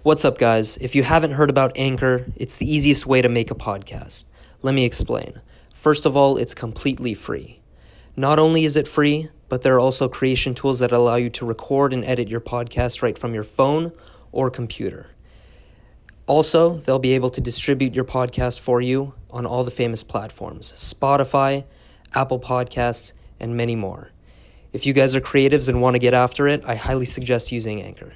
What's up, guys? If you haven't heard about Anchor, it's the easiest way to make a podcast. Let me explain. First of all, it's completely free. Not only is it free, but there are also creation tools that allow you to record and edit your podcast right from your phone or computer. Also, they'll be able to distribute your podcast for you on all the famous platforms, Spotify, Apple Podcasts, and many more. If you guys are creatives and want to get after it, I highly suggest using Anchor.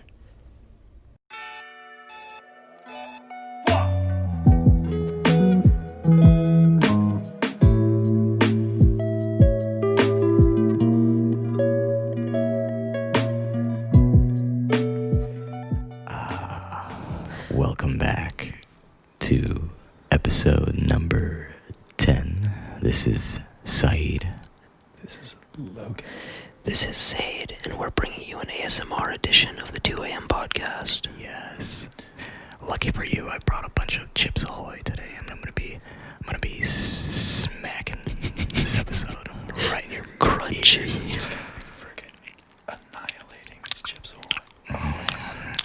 Welcome back to episode number 10. This is Saeed. This is Logan. This is Zaid, and we're bringing you an ASMR edition of the 2 a.m. podcast. Yes. Lucky for you, I brought a bunch of Chips Ahoy today, and I'm gonna be smacking this episode right in your Crunchy. ears. I'm just gonna be freaking annihilating these Chips Ahoy.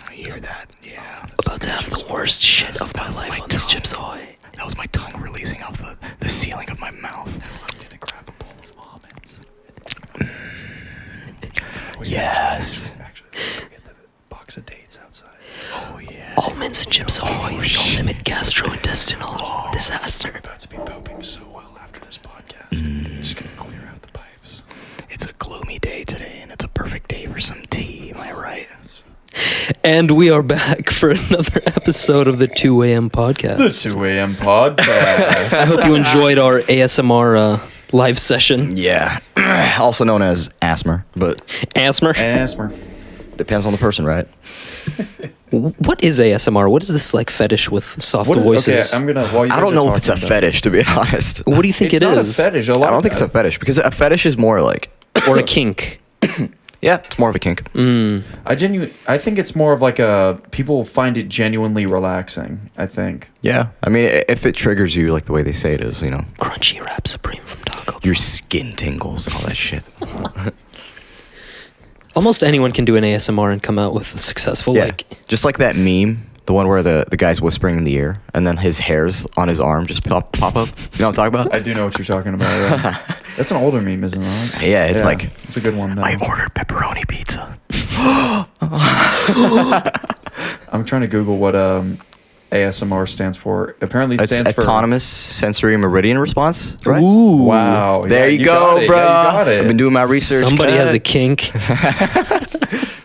I hear that, yeah. About to have the worst shit of my That's life my on this tongue. Chips Ahoy. That was my tongue releasing off the ceiling of my mouth. I'm gonna grab a bowl of almonds. Yes. Actually, go get the box of dates outside. Oh, yeah. Almonds and Chips Ahoy, the ultimate gastrointestinal disaster. We're about to be pooping so well after this podcast. We're just gonna clear out the pipes. It's a gloomy day today, and it's a perfect day for some tea, am I right? And we are back for another episode of the 2 a.m. podcast. The 2 a.m. podcast. I hope you enjoyed our ASMR live session. Yeah. Also known as asthma, but ASMR? Asthma. depends on the person, right? What is ASMR? What is this like fetish with soft voices? Okay, I'm gonna. While you I guys don't are know if it's a talking about- fetish, to be honest. What do you think It's it not is? a fetish. A I lot don't of think it's a fetish, because a fetish is more like... Or a kink? Yeah, it's more of a kink. I think it's more of like a people find it genuinely relaxing. I think. Yeah. I mean, if it triggers you like the way they say it is, you know. Crunchy Wrap Supreme from Taco Bell. Your skin tingles and all that shit. Almost anyone can do an ASMR and come out with a successful, Yeah. like... Just like that meme, the one where the guy's whispering in the ear, and then his hairs on his arm just pop up. You know what I'm talking about? I do know what you're talking about. Yeah. That's an older meme, isn't it? Yeah, it's like... it's a good one. Though. I ordered pepperoni pizza. I'm trying to Google what ASMR stands for. Apparently, it It's stands for autonomous sensory meridian response, right? Ooh. Wow. There Yeah, you got go, it. bro. Yeah, you got it. I've been doing my research. Somebody has a Cut. kink.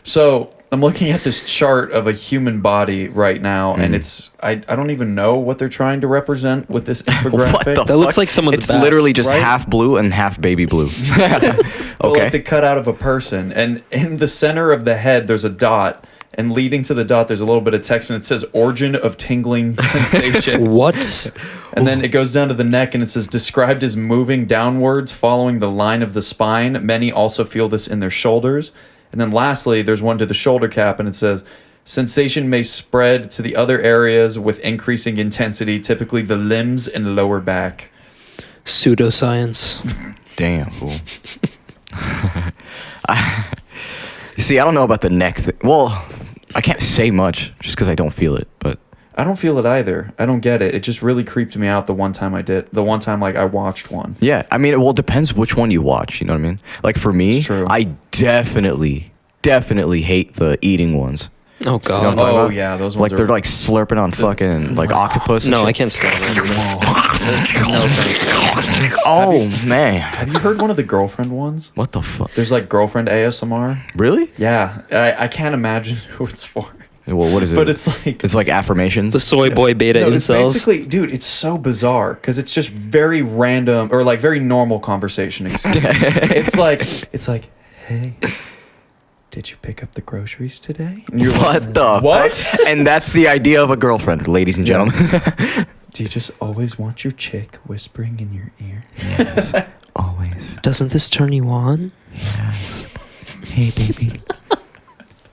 So I'm looking at this chart of a human body right now, and it's I don't even know what they're trying to represent with this infographic. What the That looks fuck? like someone's It's back, literally just right? half blue and half baby blue. Well, Okay. like the cutout of a person, and in the center of the head there's a dot, and leading to the dot there's a little bit of text, and it says origin of tingling sensation. What? And then it goes down to the neck, and it says described as moving downwards following the line of the spine. Many also feel this in their shoulders. And then lastly, there's one to the shoulder cap, and it says sensation may spread to the other areas with increasing intensity, typically the limbs and lower back. Pseudoscience. Damn, fool. You see, I don't know about the neck thing. Well, I can't say much just because I don't feel it, but... I don't feel it either. I don't get it. It just really creeped me out the one time I did. The one time, like, I watched one. Yeah, I mean, well, it depends which one you watch, you know what I mean? Like, for me, It's true. I definitely hate the eating ones. Oh, You know what I'm God. talking Oh, about? yeah, those Like, ones they're, are... like, slurping on fucking, like, octopus and No, shit. I can't stand it. No, thank you. Oh, man. Have you heard one of the girlfriend ones? What the fuck? There's, like, girlfriend ASMR. Really? Yeah, I can't imagine who it's for. Well, what is it? But it's like... It's like affirmations? The soy boy beta No, it's incels. basically, dude, it's so bizarre because it's just very random or like very normal conversation. it's like, hey, did you pick up the groceries today? And you're like, What the what? fuck? And that's the idea of a girlfriend, ladies and gentlemen. Do you just always want your chick whispering in your ear? Yes, always. Doesn't this turn you on? Yes. Hey, baby.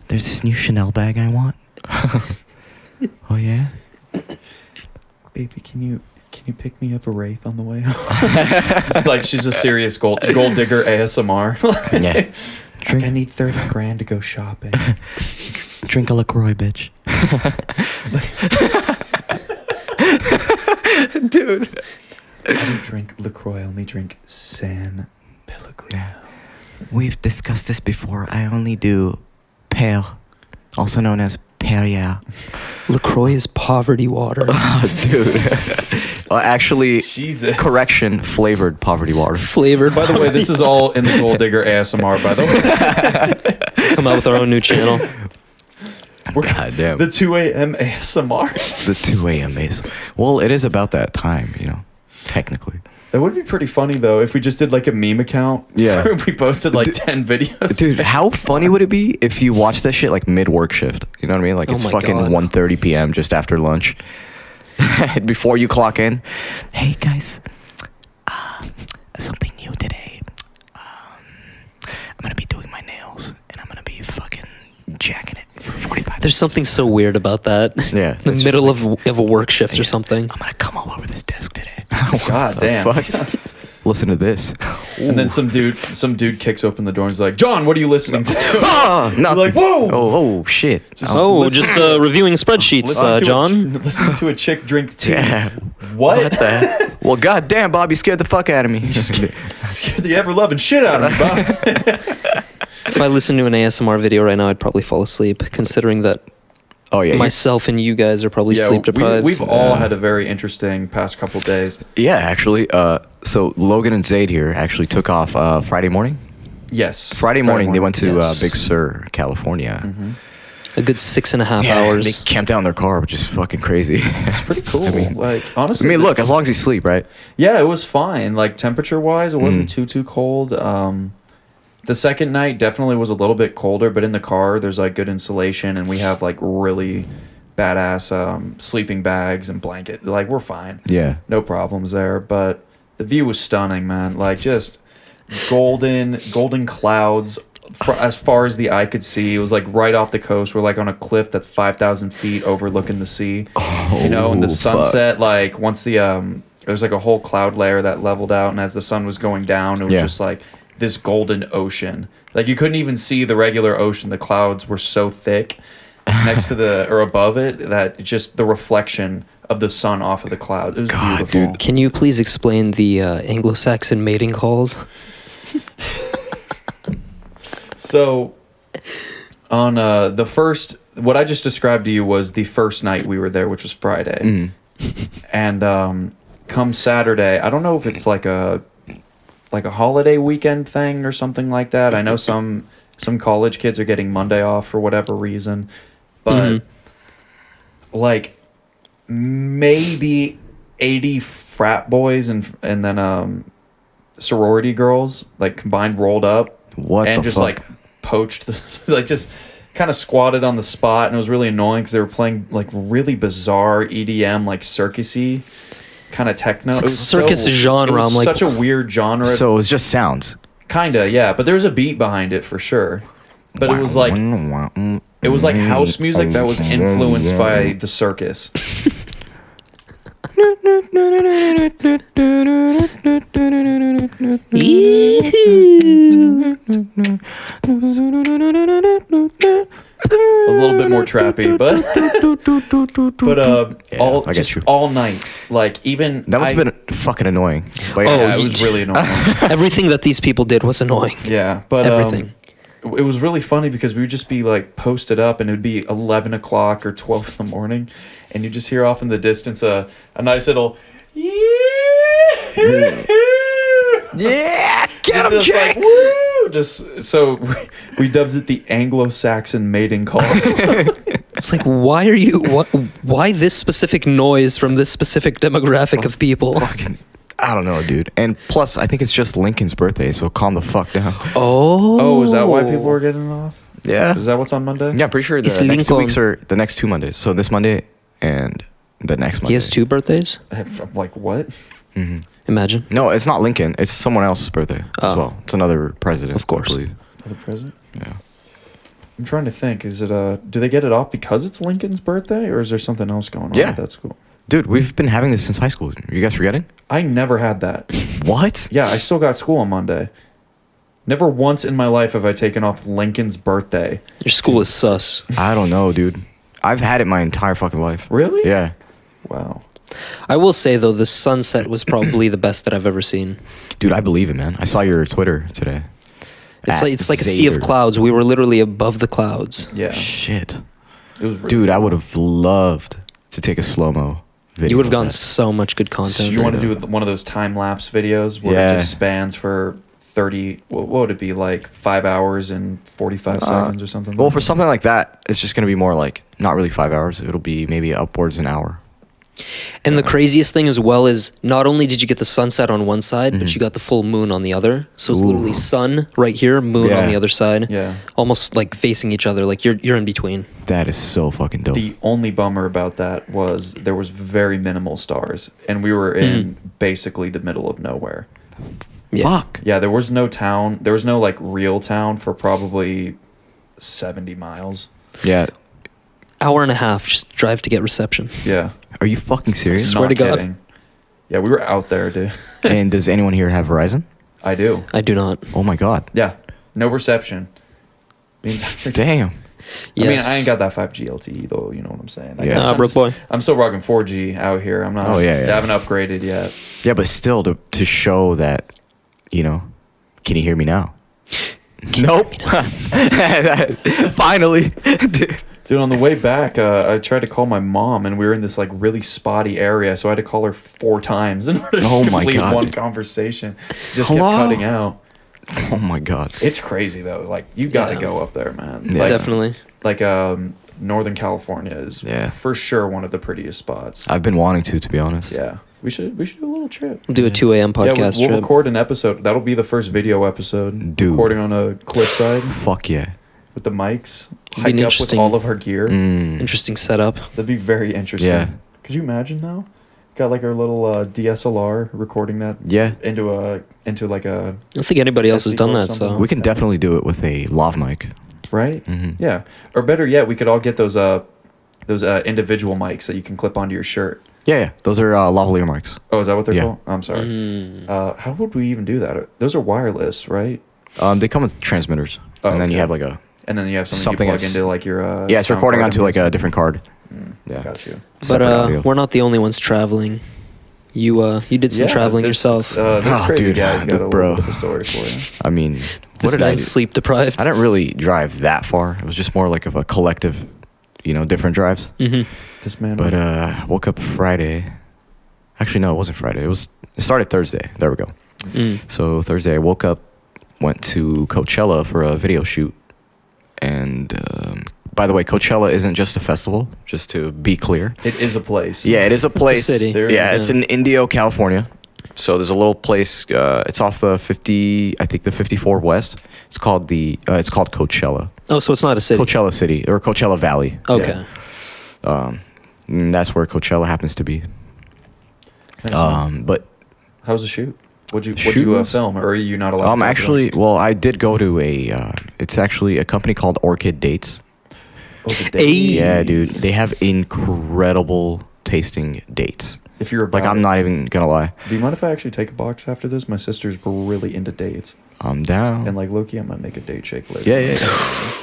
There's this new Chanel bag I want. Oh, yeah? Baby, can you pick me up a wraith on the way home? It's like she's a serious gold digger ASMR. Yeah. I need 30 grand to go shopping. Drink a LaCroix, bitch. Dude. I don't drink LaCroix. I only drink San Pellegrino. Yeah. We've discussed this before. I only do pale, also known as Perrier. LaCroix is poverty water. Dude. Actually, Jesus. correction, flavored poverty water. Flavored. By the way, this is all in the Gold Digger ASMR, by the way. Come out with our own new channel. God damn. The 2 a.m. ASMR. The 2 a.m. maze. Well, it is about that time, technically. That would be pretty funny, though, if we just did like a meme account. Yeah. Where we posted like 10 videos. Dude, how funny would it be if you watched that shit like mid-work shift? You know what I mean? Like Oh it's my fucking God. 1:30 p.m. just after lunch. Before you clock in. Hey, guys. Something new today. I'm going to be doing my nails, and I'm going to be fucking jacking it for 45 There's something so weird about that. Yeah, In the it's middle just of a work shift or something. I'm going to come all over this desk today. God damn. Fuck? Listen to this. And then some dude kicks open the door and is like, John, what are you listening to? Oh, You're like, whoa! Oh, shit. Oh, listen- just reviewing spreadsheets, Listen to John. Listen to a chick drink tea. Yeah. What? the? Well, goddamn, Bob, you scared the fuck out of me. Scared the ever-loving shit out of me, Bob. If I listened to an ASMR video right now, I'd probably fall asleep, considering that Oh, yeah. myself and you guys are probably sleep deprived. we've all had a very interesting past couple days. Yeah, actually. So Logan and Zaid here actually took off Friday morning. Yes. Friday morning, they went to yes. Big Sur, California. Mm-hmm. A good 6.5 Yeah, hours. they camped out in their car, which is fucking crazy. It's pretty cool. Like, I honestly. mean, look, as long as you sleep, right? Yeah, it was fine. Like, temperature-wise, it wasn't too cold. The second night definitely was a little bit colder, but in the car, there's, like, good insulation, and we have, like, really badass sleeping bags and blanket. Like, we're fine. Yeah. No problems there. But the view was stunning, man. Like, just golden clouds as far as the eye could see. It was, like, right off the coast. We're, like, on a cliff that's 5,000 feet overlooking the sea. And the sunset, like, once the... there's, like, a whole cloud layer that leveled out, and as the sun was going down, it was just, like, this golden ocean. Like, you couldn't even see the regular ocean. The clouds were so thick next to or above it that just the reflection of the sun off of the cloud. It was beautiful. dude. Can you please explain the Anglo-Saxon mating calls? So, on the first... What I just described to you was the first night we were there, which was Friday. And come Saturday, I don't know if it's like a holiday weekend thing or something like that. I know some college kids are getting Monday off for whatever reason, but like maybe 80 frat boys and then sorority girls like combined rolled up and just like poached like just kind of squatted on the spot, and it was really annoying because they were playing like really bizarre EDM, like circusy kind of techno. It's like It was circus genre. It was I'm like, such a weird genre. So it was just sounds. Kinda, yeah, but there's a beat behind it for sure. But it was like house music that was influenced by the circus. A little bit more trappy, but all night, like even That must have been fucking annoying. But yeah, it was really annoying. everything that these people did was annoying. Yeah, but Everything. It was really funny because we would just be like posted up, and it would be 11 o'clock or 12 in the morning, and you just hear off in the distance a nice little yeah, get him, just Jack. like, woo! Just so we dubbed it the Anglo-Saxon mating call. It's like, why this specific noise from this specific demographic of people? Fucking, I don't know, dude. And plus, I think it's just Lincoln's birthday, so calm the fuck down. Oh, is that why people were getting off? Yeah. Is that what's on Monday? Yeah, I'm pretty sure It's the next 2 Lincoln. weeks are the next 2 Mondays. So this Monday and the next Monday. He has 2 birthdays? I'm like, what? Imagine. No, it's not Lincoln. It's someone else's birthday as Oh. well. It's another president, Of course. I believe. The president? Yeah. I'm trying to think. Is it do they get it off because it's Lincoln's birthday, or is there something else going on Yeah. at that school? Dude, we've been having this since high school. Are you guys forgetting? I never had that. What? Yeah, I still got school on Monday. Never once in my life have I taken off Lincoln's birthday. Your school is sus. I don't know, dude. I've had it my entire fucking life. Really? Yeah. Wow. I will say though, the sunset was probably the best that I've ever seen. Dude, I believe it, man. I saw your Twitter today. It's like a sea of clouds. We were literally above the clouds. Yeah. Shit. It was really Dude, I cool. would have loved to take a slow-mo video. You would have of gotten that. so much good content. Do you want to do one of those time lapse videos where it just spans for 30? What would it be, like 5 hours and 45 seconds or something? Well, like for that? something like that, it's just going to be more like, not really 5 hours. It'll be maybe upwards an hour. And the craziest thing as well is not only did you get the sunset on one side, Mm-hmm. but you got the full moon on the other. So it's literally sun right here, moon on Yeah. the other side. Yeah. Almost like facing each other, like you're in between. That is so fucking dope. The only bummer about that was there was very minimal stars, and we were in basically the middle of nowhere. Yeah. Fuck. Yeah, there was no town. There was no like real town for probably 70 miles. Yeah. Hour and a half, just drive to get reception. Yeah. Are you fucking serious? Swear Not to God. kidding. Yeah, we were out there, dude. And does anyone here have Verizon? I do. I do not. Oh my god. Yeah. No reception. The entire Damn. Yes. I mean, I ain't got that 5G LTE though. You know what I'm saying? Yeah. Nah, broke boy. I'm still rocking 4G out here. I'm not. Oh, yeah, yeah. I haven't upgraded yet. Yeah, but still to show that, you know, can you hear me now? Nope. Finally. Dude. Dude, on the way back, I tried to call my mom, and we were in this like really spotty area, so I had to call her 4 times in order to Oh my complete God. one conversation. Just Hello? kept cutting out. Oh my god. It's crazy though. Like you got to Yeah. go up there, man. Yeah. Like, Definitely. Like Northern California is for sure one of the prettiest spots. I've been wanting to be honest. Yeah, we should do a little trip. We'll do a 2 a.m. Yeah, podcast we'll trip. record an episode. That'll be the first video episode. Dude. Recording on a cliffside Fuck yeah. with the mics. Be an Hike up with interesting- all of our gear. Interesting setup. That'd be very interesting. Yeah. Could you imagine though? Got like our little DSLR recording that Yeah. into like a I don't think anybody else has SD done or that, something. so We can definitely do it with a lav mic. right? Mm-hmm. Yeah. Or better yet, we could all get those individual mics that you can clip onto your shirt. Yeah. Those are lavalier mics. Oh, is that what they're Yeah. called? I'm sorry. Mm. How would we even do that? Those are wireless, right? They come with transmitters, Oh, and then you okay. have like a And then you have something, Something you plug that's- into like your yeah. It's sound recording card onto like a and- different card. Yeah. Got you. But Separate audio. we're not the only ones traveling. You did some traveling yourself. This Oh, crazy dude, guy's got a bro. little bit of a story for you. I mean, This what did I man's do? sleep deprived. I didn't really drive that far. It was just more like of a collective, different drives. Mm-hmm. This man. But woke up Friday. Actually, no, it wasn't Friday. It started Thursday. There we go. So Thursday, I woke up, went to Coachella for a video shoot, and by the way, Coachella isn't just a festival. Just to be clear. it is a place. Yeah, it is a place. city. Yeah, it's in Indio, California. So there's a little place. It's off the 54 West. It's called Coachella. Oh, so it's not a city. Coachella City or Coachella Valley. Okay. And that's where Coachella happens to be. Nice. But How's the shoot? What'd you Shoot? film, or are you not allowed? to talk about actually, it? well, I did go to it's actually a company called Orchid Dates. Oh, the Hey. date. Yeah, dude, they have incredible tasting dates. If you're Like, about I'm it. not even gonna lie. Do you mind if I actually take a box after this? My sister's really into dates, I'm down. and like Loki, I might make a date shake later. Yeah.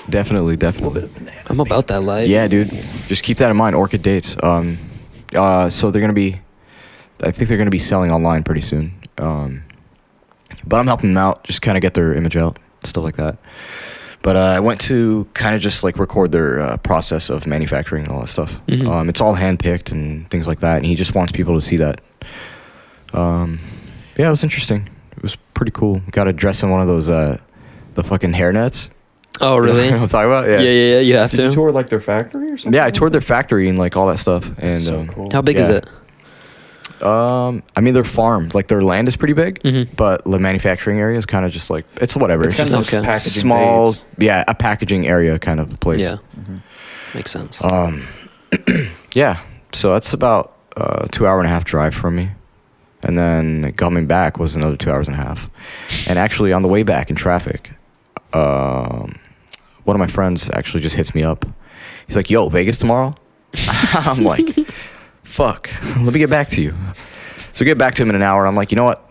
Definitely. A little bit of banana. I'm about that life. Yeah, dude. Just keep that in mind. Orchid Dates. So they're gonna be. I think they're gonna be selling online pretty soon. But I'm helping them out, just kind of get their image out, stuff like that. But I went to kind of just like record their process of manufacturing and all that stuff. Mhm. It's all hand picked and things like that, and he just wants people to see that. Yeah, it was interesting. It was pretty cool. Got to dress in one of those the fucking hairnets. Oh, really? You know what I'm talking about? Yeah. You have Did you to. tour like their factory or something? Yeah, I toured their factory and like all that stuff. And That's so cool. How big is Yeah. it? I mean, their farm, like their land is pretty big, Mhm. but the manufacturing area is kind of just like it's whatever. It's kind of just like okay. packaging small, dates. yeah, a packaging area kind of place. Yeah. Mhm. Makes sense. Yeah. So that's about 2.5 hour drive from me, and then coming back was another 2.5 hours. And actually, on the way back in traffic, one of my friends actually just hits me up. He's like, "Yo, Vegas tomorrow?" I'm like, "Fuck, let me get back to you." So get back to him in an hour. I'm like, you know what?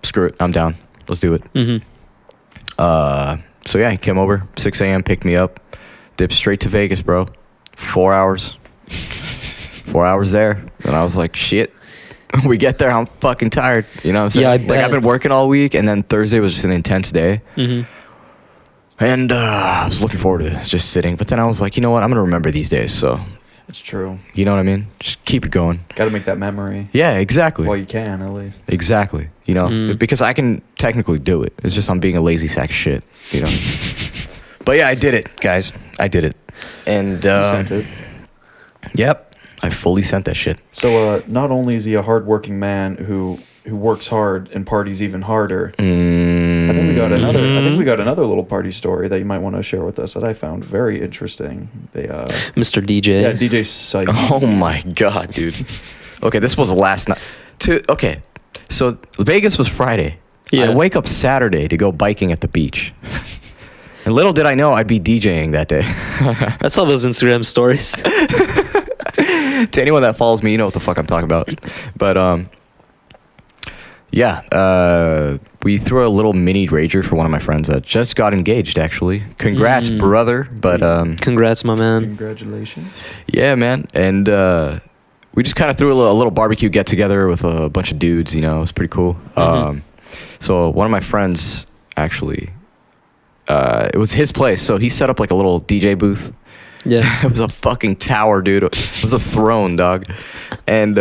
Screw it. I'm down. Let's do it. Mm-hmm. So yeah, he came over 6 a.m., picked me up, dipped straight to Vegas, bro. 4 hours. 4 hours there. And I was like, shit. We get there, I'm fucking tired. You know what I'm saying? Yeah, I Like, bet. I've been working all week, and then Thursday was just an intense day. Mm-hmm. And I was looking forward to just sitting. But then I was like, you know what? I'm going to remember these days. So, It's true. you know what I mean? Just keep it going. Got to make that memory. Yeah, exactly. Well, you can at least. Exactly. You know, because I can technically do it. It's just I'm being a lazy sack of shit, you know. But yeah, I did it, guys. I did it. And You sent it. Yep. I fully sent that shit. So not only is he a hardworking man who works hard and parties even harder, I think we got another little party story that you might want to share with us that I found very interesting. They Mr. DJ. yeah, DJ Psych. Oh my god, dude. Okay, this was last night. Okay, so Vegas was Friday. Yeah. I wake up Saturday to go biking at the beach. And little did I know I'd be DJing that day. I saw those Instagram stories. To anyone that follows me, you know what the fuck I'm talking about. But yeah, we threw a little mini rager for one of my friends that just got engaged. Actually, congrats, brother. But Congrats, my man. Congratulations. yeah, man. And we just kind of threw a little barbecue get together with a bunch of dudes. You know, it was pretty cool. So one of my friends actually, it was his place. So he set up like a little DJ booth. Yeah. It was a fucking tower, dude. It was a throne, dog. And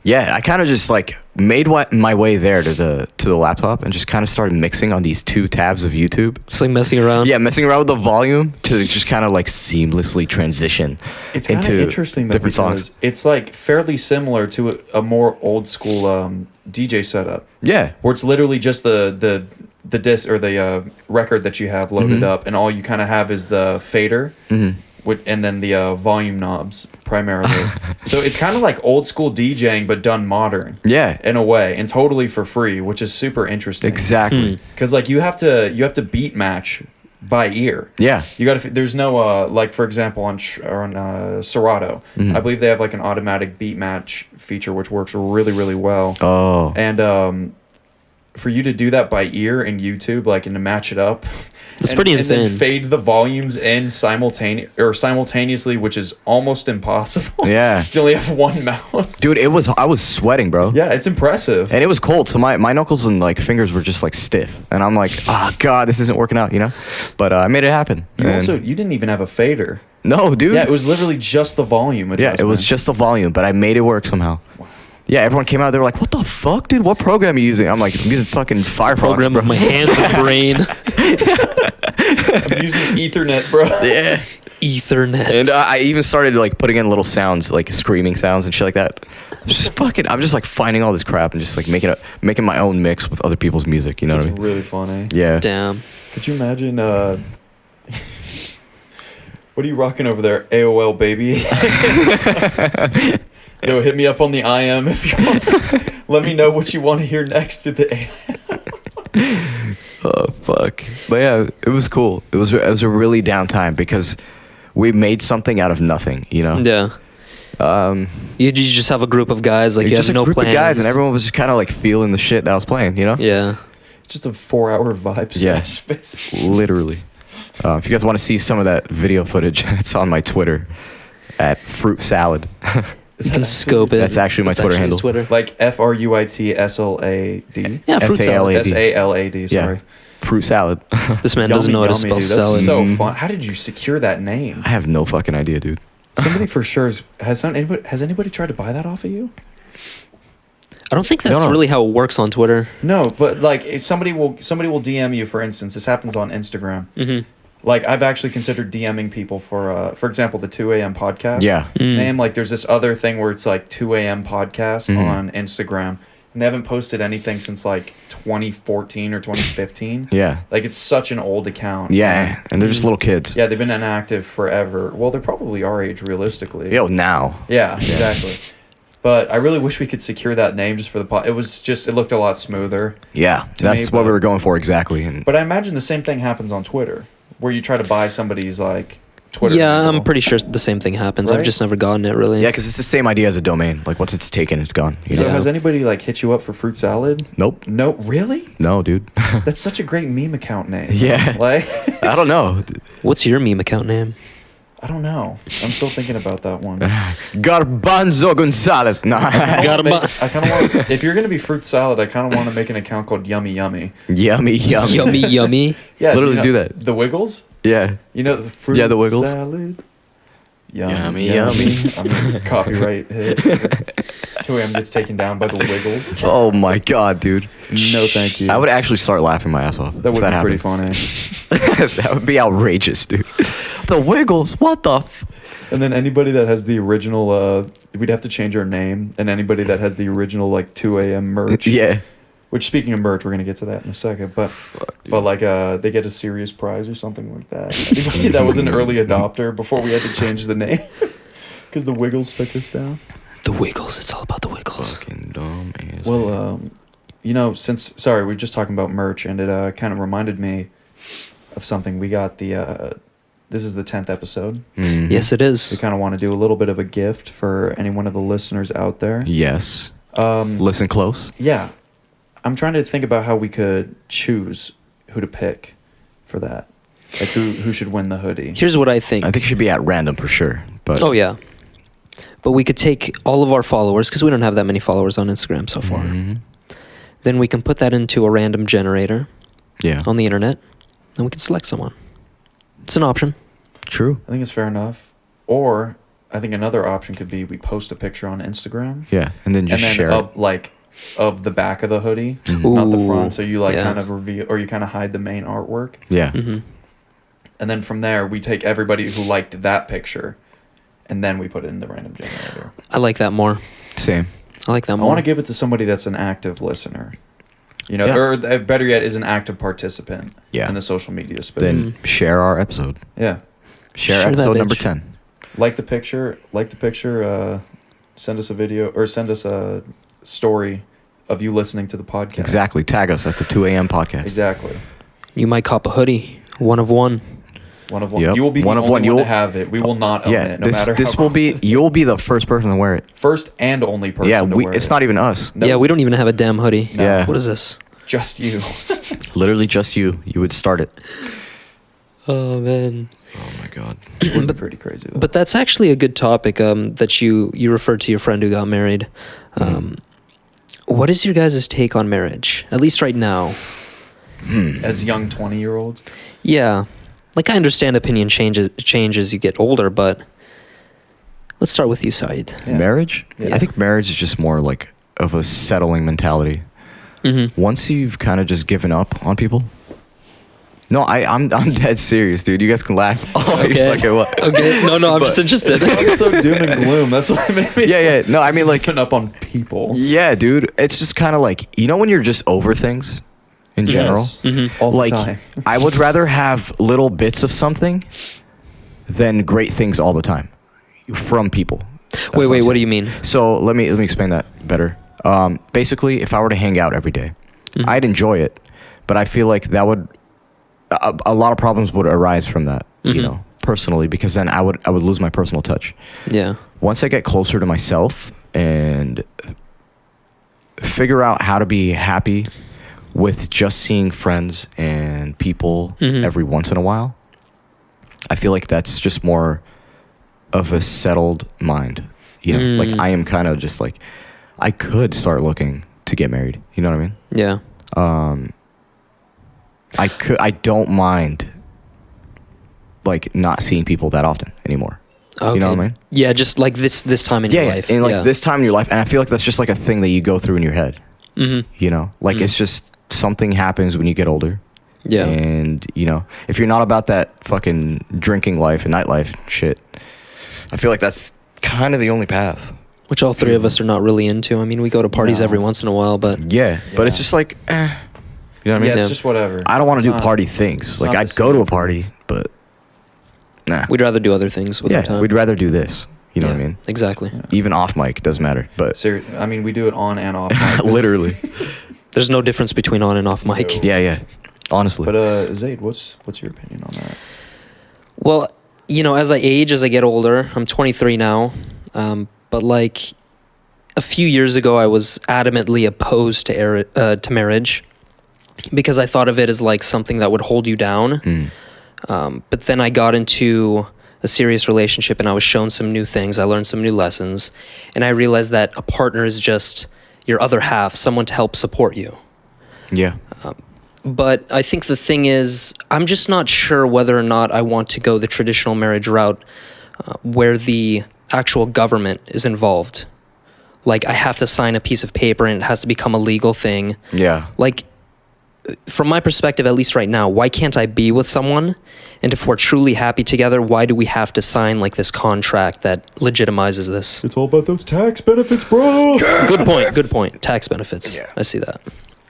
yeah, I kind of just like made my way there to the laptop and just kind of started mixing on these 2 tabs of YouTube. Just like messing around. Yeah, messing around with the volume to just kind of like seamlessly transition It's kind of into interesting though, different because songs. it's like fairly similar to a more old school DJ setup, Yeah, where it's literally just the disc or the record that you have loaded up, and all you kind of have is the fader, and then the volume knobs primarily. So it's kind of like old school DJing, but done modern. yeah, In a way, and totally for free, which is super interesting. exactly. Because like you have to beat match by ear. Yeah, You got to. There's no like for example on Serato, I believe they have like an automatic beat match feature which works really really well. oh, And for you to do that by ear in YouTube, like, and to match it up, It's pretty and insane. then fade the volumes in simultaneously, which is almost impossible. Yeah. You only have one mouse. dude, I was sweating, bro. Yeah, it's impressive. And it was cold, so my knuckles and like fingers were just like stiff, and I'm like, oh god, this isn't working out, you know. But I made it happen. You didn't even have a fader. No, dude. Yeah, it was literally just the volume. Yeah, it was just the volume, but I made it work somehow. Yeah, everyone came out. They were like, "What the fuck, dude? What program are you using?" I'm like, "I'm using fucking Firefox, Program bro." of my hands and brain. I'm using Ethernet, bro. Yeah. Ethernet. And I even started like putting in little sounds, like screaming sounds and shit like that. I'm just like finding all this crap and just like making my own mix with other people's music. You know It's what I mean? really funny. Yeah. Damn. Could you imagine? What are you rocking over there, AOL baby? Yo, hit me up on the IM if you want. Let me know what you want to hear next through the AM. Oh fuck. But yeah, it was cool. It was a really down time because we made something out of nothing. You know. Yeah. You just have a group of guys, like you just have a no group plans. of guys, and everyone was just kind of like feeling the shit that I was playing. You know. Yeah. Just a 4-hour vibe Yeah. sesh, basically. Literally. If you guys want to see some of that video footage, it's on my Twitter at Fruit Salad. Is You that can actually- scope it. That's actually my It's Twitter actually handle. his Twitter. Like FRUITSLAD? Yeah, fruit salad. SALAD. SALAD, sorry. Fruit Salad. This man doesn't know how to spell dude. salad. That's so fun. How did you secure that name? I have no fucking idea, dude. Somebody for sure has anybody tried to buy that off of you? I don't think that's No. really how it works on Twitter. No, but like if somebody will DM you, for instance. This happens on Instagram. Mm-hmm. Like I've actually considered DMing people for example, the 2 a.m. podcast. Yeah. Name, like there's this other thing where it's like 2 a.m. podcast on Instagram, and they haven't posted anything since like 2014 or 2015. Yeah. Like it's such an old account. Yeah. And they're just little kids. Yeah, they've been inactive forever. Well, they're probably our age realistically. Yo, now. Yeah, exactly. But I really wish we could secure that name just for the pod. It looked a lot smoother. Yeah. That's me, what but- we were going for exactly. And But I imagine the same thing happens on Twitter, where you try to buy somebody's like Twitter. Yeah, handle. I'm pretty sure the same thing happens. I've Right? just never gotten it really. yeah, because it's the same idea as a domain. Like once it's taken, it's gone. You So know? Yeah. has anybody like hit you up for fruit salad? Nope. No, really? No, dude. That's such a great meme account name. Yeah. Like, I don't know. What's your meme account name? I don't know. I'm still thinking about that one. Garbanzo Gonzalez. No. I kind of want. If you're gonna be fruit salad, I kind of want to make an account called Yummy Yummy. Yummy. Yummy, yummy. Yeah, Literally you know, do that. The Wiggles. Yeah. You know the fruit Yeah, the Wiggles. salad. Yummy. I mean, copyright hit. 2 a.m. gets taken down by the Wiggles. Oh my god, dude. No, thank you. I would actually start laughing my ass off. That would be pretty funny. That would be outrageous, dude. The Wiggles. What the? And then anybody that has the original, we'd have to change our name. And anybody that has the original like 2 a.m. merch. Yeah. Which, speaking of merch, we're gonna get to that in a second. But like they get a serious prize or something like that. Anybody that was an early adopter before we had to change the name because the Wiggles took us down. The Wiggles. It's all about the Wiggles. Fucking dumb ass. Well, you know, we were just talking about merch, and it kind of reminded me of something. We got this is the 10th episode. Mhm. Yes, it is. We kind of want to do a little bit of a gift for any one of the listeners out there. Yes. Listen close. Yeah. I'm trying to think about how we could choose who to pick for that. Like who should win the hoodie. Here's what I think. I think it should be at random for sure. But Oh, yeah. But we could take all of our followers, because we don't have that many followers on Instagram so far. Mhm. Then we can put that into a random generator Yeah. on the internet, and we can select someone. It's an option. True. I think it's fair enough. Or I think another option could be we post a picture on Instagram. Yeah, and then just and then share it. of the back of the hoodie, Mhm. not the Ooh, front. So you like yeah. kind of reveal, or you kind of hide the main artwork. Yeah. Hmm. And then from there, we take everybody who liked that picture, and then we put it in the random generator. I like that more. Same. I like that I more. want to give it to somebody that's an active listener. You know, Yeah. or better yet, is an active participant Yeah. in the social media space. Then share our episode. Yeah. Share Share that episode number bitch. 10. Like the picture, send us a video, or send us a story of you listening to the podcast. Exactly. Tag us at the 2 a.m. podcast. Exactly. You might cop a hoodie. One of one. One of one. Yep. You will be One the of only one. one You'll- to have it. We will not own Yeah, it, no matter this how will be, you'll be the first person to wear it. first and only person Yeah, to wear it's it. not even us. No. Yeah, we don't even have a damn hoodie. No. Yeah. What is this? Just you. Literally just you. You would start it. Oh, man. Oh my god. It would be pretty crazy, though. But that's actually a good topic that you referred to your friend who got married. What is your guys' take on marriage? At least right now. As young 20-year-olds, Yeah. Like, I understand opinion change as you get older, but let's start with you, Saeed. Yeah. Marriage? Yeah. I think marriage is just more like of a settling mentality. Mm-hmm. Once you've kind of just given up on people. No, I'm dead serious, dude. You guys can laugh. Oh, Okay. okay, what? Okay. No, I'm But- just interested. it's so doom and gloom. That's what made me. Yeah. No, I mean, like, putting up on people. yeah, dude. It's just kind of like, you know when you're just over things in general? Yes. Mhm. All the Like, time. I would rather have little bits of something than great things all the time from people. That's Wait, I'm what do saying. you mean? So let me explain that better. Basically, if I were to hang out every day, Mhm. I'd enjoy it, but I feel like that would a lot of problems would arise from that, you Mhm. know, personally, because then I would lose my personal touch. Yeah. Once I get closer to myself and figure out how to be happy with just seeing friends and people Mhm. every once in a while, I feel like that's just more of a settled mind. You know, like Mm. I am kind of just like, I could start looking to get married. You know what I mean? Yeah. I don't mind like not seeing people that often anymore. Okay. You know what I mean? Yeah, just like this time in your life. in like yeah. this time in your life, and I feel like that's just like a thing that you go through in your head. Mm-hmm. You know, like Mm. it's just something happens when you get older. Yeah. And you know, if you're not about that fucking drinking life and nightlife shit, I feel like that's kind of the only path. Which all three of us are not really into. I mean, we go to parties No. every once in a while, but Yeah, but it's Yeah. just like, you know what I mean? Yeah, it's Yeah. just whatever. I don't want It's to do not- party things. it's Like not I'd the go to same. a party, but nah. we'd rather do other things with our Yeah, time. we'd rather do this. You know what I Yeah, mean? Exactly. Yeah. Even off mic doesn't matter. But I mean, we do it on and off mic. literally, There's no difference between on and off mic. No. yeah. Honestly, But Zaid, what's your opinion on that? Well, you know, as I age, as I get older, I'm 23 now, but like a few years ago, I was adamantly opposed to marriage because I thought of it as like something that would hold you down. Mm. But then I got into a serious relationship and I was shown some new things. I learned some new lessons, and I realized that a partner is just your other half, someone to help support you. Yeah. But I think the thing is, I'm just not sure whether or not I want to go the traditional marriage route where the actual government is involved. Like, I have to sign a piece of paper and it has to become a legal thing. Yeah. Like, from my perspective, at least right now, why can't I be with someone? And if we're truly happy together, why do we have to sign like this contract that legitimizes this? It's all about those tax benefits, bro. Good point. Tax benefits. Yeah. I see that.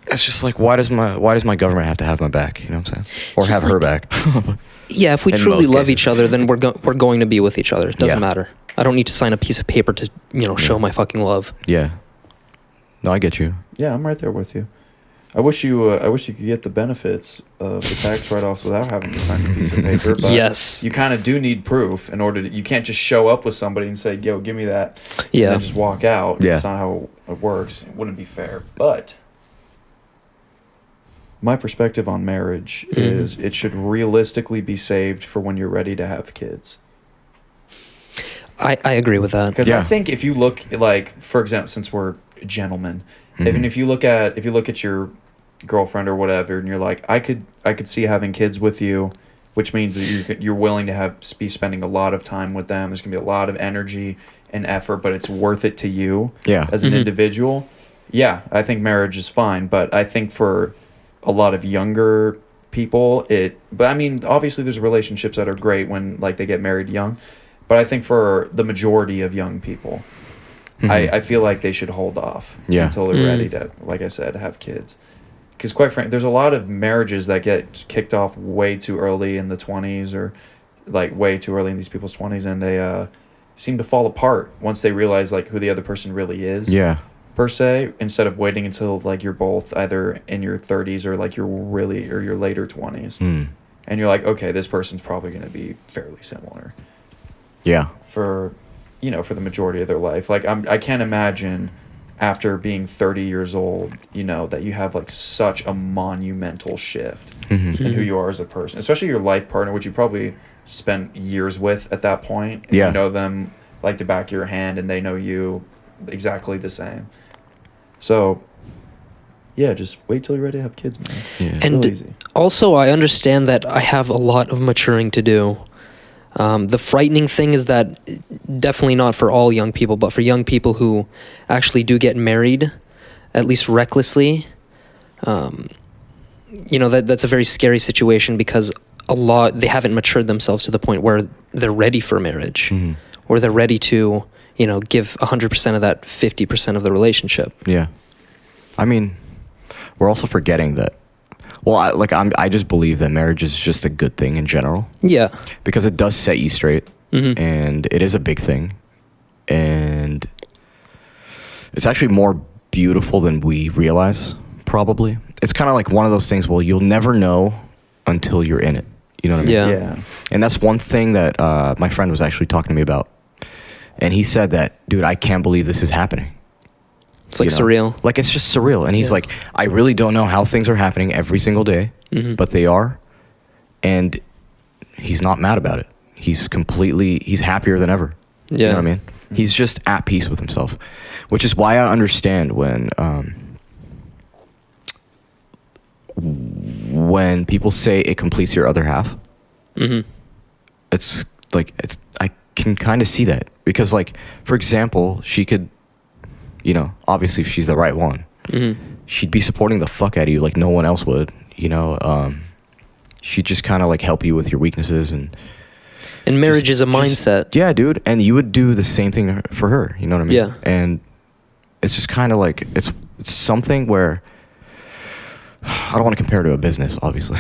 It's just like, why does my government have to have my back? You know what I'm saying? Or Just have her back? Yeah, if we In truly most love cases. each other, then we're going to be with each other. It doesn't Yeah. matter. I don't need to sign a piece of paper to, show my fucking love. Yeah. No, I get you. Yeah, I'm right there with you. I wish you could get the benefits of the tax write-offs without having to sign a piece of paper. But Yes. you kind of do need proof in order to. You can't just show up with somebody and say, "Yo, give me that," Yeah. and then just walk out. Yeah. That's not how it works. It wouldn't be fair. But my perspective on marriage is it should realistically be saved for when you're ready to have kids. I agree with that. Because Yeah. I think if you look, like, for example, since we're gentlemen, Mhm. even if you look at your girlfriend or whatever, and you're like, I could see having kids with you, which means that you're willing to be spending a lot of time with them. There's gonna be a lot of energy and effort, but it's worth it to you Yeah. as an individual. Yeah, I think marriage is fine, but I think for a lot of younger people, but I mean, obviously there's relationships that are great when like they get married young, but I think for the majority of young people, I feel like they should hold off until they're ready to, like I said, have kids. Because quite frankly, there's a lot of marriages that get kicked off way too early in the 20s or like way too early in these people's 20s, and they seem to fall apart once they realize like who the other person really is. Yeah. Per se, instead of waiting until like you're both either in your 30s or like your later 20s, and you're like, okay, this person's probably going to be fairly similar Yeah. for the majority of their life. Like I can't imagine after being 30 years old, that you have like such a monumental shift in who you are as a person, especially your life partner, which you probably spent years with at that point. And Yeah. you know them like the back of your hand, and they know you exactly the same. So, yeah, just wait till you're ready to have kids, man. Yeah. And Real easy. also, I understand that I have a lot of maturing to do. The frightening thing is that definitely not for all young people, but for young people who actually do get married, at least recklessly, that's a very scary situation because they haven't matured themselves to the point where they're ready for marriage, or they're ready to, give 100% of that 50% of the relationship. Yeah. I mean, we're also forgetting that. Well, I just believe that marriage is just a good thing in general. Yeah. Because it does set you straight, and it is a big thing, and it's actually more beautiful than we realize. Probably, it's kind of like one of those things. Well, you'll never know until you're in it. You know what I mean? Yeah. Yeah. And that's one thing that my friend was actually talking to me about, and he said that, dude, I can't believe this is happening. It's like You know? surreal. Like, it's just surreal. And he's like, I really don't know how things are happening every single day, but they are. And he's not mad about it. He's happier than ever. Yeah. You know what I mean? He's just at peace with himself, which is why I understand when people say it completes your other half. It's like, I can kind of see that because, like, for example, she could, obviously if she's the right one, she'd be supporting the fuck out of you like no one else would, she'd just kind of like help you with your weaknesses and marriage is a mindset. Yeah, dude. And you would do the same thing for her, you know what I mean? Yeah. And it's just kind of like, it's something where, I don't want to compare to a business, obviously,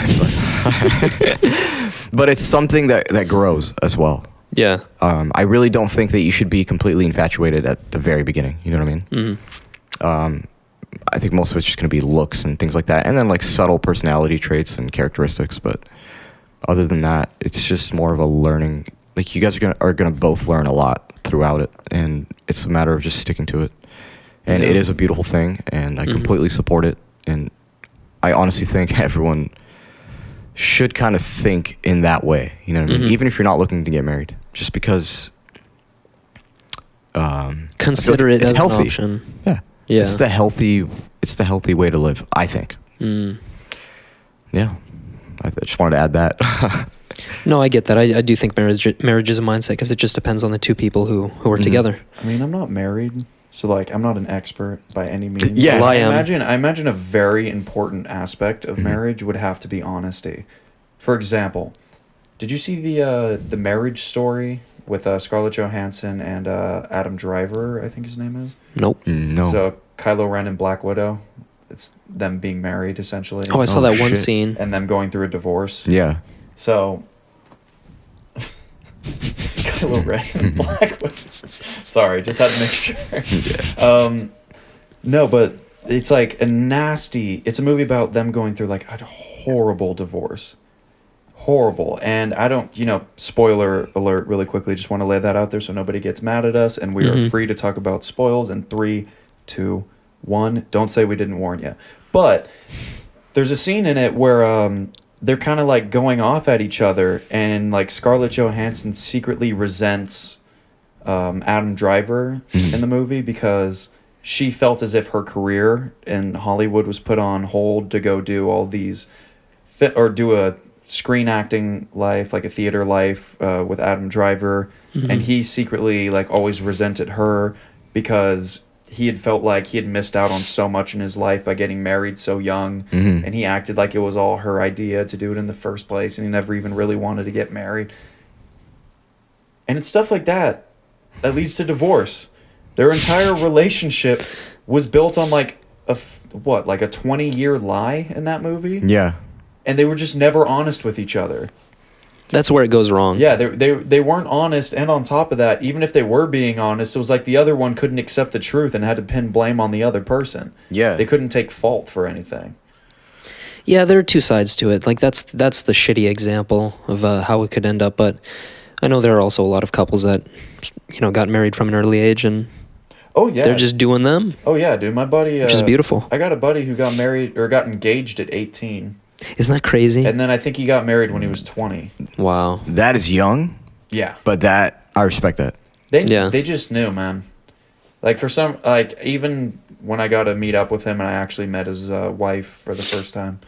but it's something that grows as well. Yeah. I really don't think that you should be completely infatuated at the very beginning. You know what I mean? I think most of it's just going to be looks and things like that, and then like subtle personality traits and characteristics. But other than that, it's just more of a learning. Like, you guys are gonna both learn a lot throughout it, and it's a matter of just sticking to it. And it is a beautiful thing, and I completely support it. And I honestly think everyone should kind of think in that way. You know what I mean? Even if you're not looking to get married, just because. Consider it it's as healthy. an option. Yeah. Yeah. It's the healthy way to live, I think. Yeah. I just wanted to add that. No, I get that. I do think marriage is a mindset because it just depends on the two people who are together. I mean, I'm not married, so like I'm not an expert by any means. Yeah. But Well, I am. I imagine a very important aspect of marriage would have to be honesty. For example, did you see the Marriage Story with Scarlett Johansson and Adam Driver, I think his name is? Nope. No. So Kylo Ren and Black Widow. It's them being married essentially. Oh, I saw that one shit. scene. And them going through a divorce. Yeah. So Kylo Ren and Black Widow. Sorry, just had to make sure. Yeah. No, but it's like it's a movie about them going through like a horrible divorce. Horrible. And I don't, spoiler alert really quickly, just want to lay that out there so nobody gets mad at us, and we are free to talk about spoils in 3, 2, 1. Don't say we didn't warn you. But there's a scene in it where they're kind of like going off at each other, and like Scarlett Johansson secretly resents Adam Driver in the movie because she felt as if her career in Hollywood was put on hold to go do all these do a screen acting life, like a theater life with Adam Driver, and he secretly like always resented her because he had felt like he had missed out on so much in his life by getting married so young, and he acted like it was all her idea to do it in the first place, and he never even really wanted to get married. And it's stuff like that leads to divorce. Their entire relationship was built on like a 20-year lie in that movie. Yeah. And they were just never honest with each other. That's where it goes wrong. Yeah, they weren't honest, and on top of that, even if they were being honest, it was like the other one couldn't accept the truth and had to pin blame on the other person. Yeah. They couldn't take fault for anything. Yeah, there are two sides to it. Like that's the shitty example of how it could end up. But I know there are also a lot of couples that got married from an early age, and Oh yeah, they're just doing them, Oh yeah, dude, my buddy. which is beautiful. I got a buddy who got married or got engaged at 18, Isn't that crazy? and then I think he got married when he was 20. Wow. That is young, Yeah, but I respect that. they just knew, man. Like for some, like even when I got to meet up with him and I actually met his wife for the first time,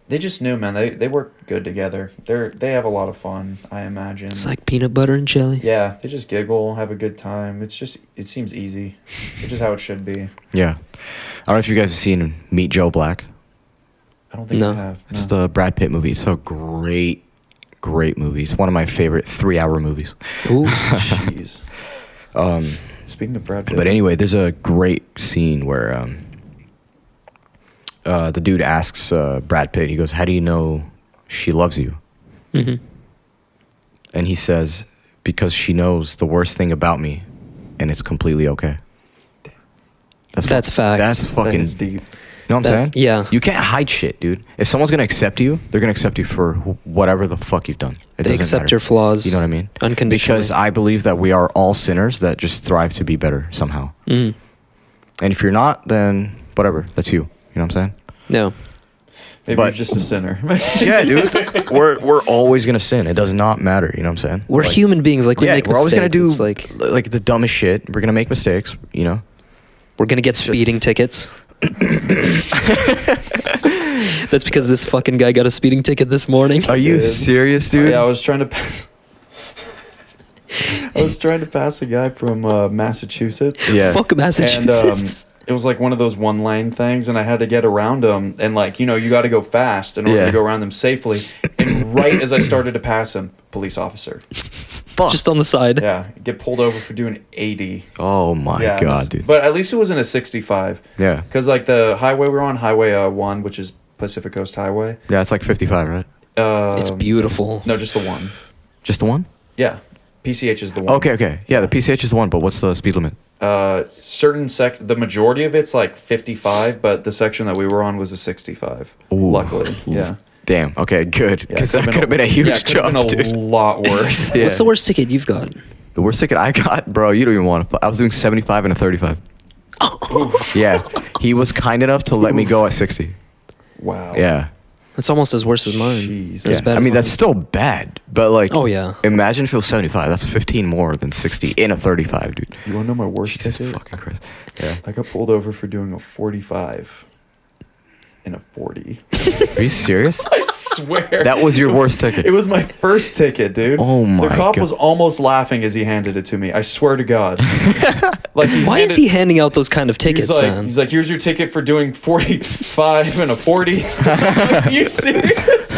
they just knew, man. They work good together. They have a lot of fun, I imagine. It's like peanut butter and jelly. Yeah, they just giggle, have a good time. It seems easy. It's just how it should be. Yeah. I don't know if you guys have seen Meet Joe Black. I don't think No. I have. It's the Brad Pitt movie. It's a great movie. It's one of my favorite 3-hour movies. Ooh. Jeez. Speaking of Brad Pitt. But anyway, there's a great scene where the dude asks Brad Pitt, he goes, "How do you know she loves you?" Mm-hmm. And he says, "Because she knows the worst thing about me, and it's completely okay." That's facts. That's that fucking is deep. You know what I'm saying? Yeah. You can't hide shit, dude. If someone's gonna accept you, they're gonna accept you for whatever the fuck you've done. It They doesn't accept matter. your flaws. You know what I mean? Unconditionally. Because I believe that we are all sinners that just thrive to be better somehow. Mm. And if you're not, then whatever. That's you. You know what I'm saying? No. Maybe But- you're just a sinner. Yeah, dude. We're always gonna sin. It does not matter. You know what I'm saying? We're Like, human beings. Like we yeah, make we're always mistakes. gonna do It's like like the dumbest shit. We're gonna make mistakes. You know. we're gonna get speeding tickets. That's because this fucking guy got a speeding ticket this morning. Are you Dude. serious, dude? Yeah, I was trying to pass. I was trying to pass a guy from Massachusetts. Yeah. Fuck And Massachusetts. it was like one of those one-lane things, and I had to get around them, and like you got to go fast in order Yeah. to go around them safely. And right as I started to pass him, police officer. Fuck. Just on the side. Yeah, get pulled over for doing 80. Oh my Yeah, god, dude. But at least it wasn't a 65. Yeah. Because like the highway we're on, Highway 1, which is Pacific Coast Highway. Yeah, it's like 55, right? It's beautiful. No, just the one. Just the one? Yeah, PCH is the one. Okay. Yeah, the PCH is the one, but what's the speed limit? The majority of it's like 55, but the section that we were on was a 65. Ooh. Luckily, yeah. Damn. Okay, good. Yeah, Because that could have been a huge could've jump, been a dude. lot worse. Yeah. What's the worst ticket you've got? The worst ticket I got, bro, you don't even want to. I was doing 75 and a 35. Yeah. He was kind enough to let me go at 60. Wow. Yeah. It's almost as worse as mine. Jeez. As Yeah. bad I as mean, that's mine. still bad, but like, Oh, yeah. imagine if it was 75. That's 15 more than 60 in a 35, dude. You want to know my worst Jesus ticket? fucking Christ. Yeah. I got pulled over for doing a 45 in a 40. Are you serious? I swear. That was your worst ticket. It was my first ticket, dude. Oh my The cop God. was almost laughing as he handed it to me. I swear to God. Like Why is he handing out those kind of tickets, man? He's like, here's your ticket for doing 45 and a 40. I'm like, are you serious?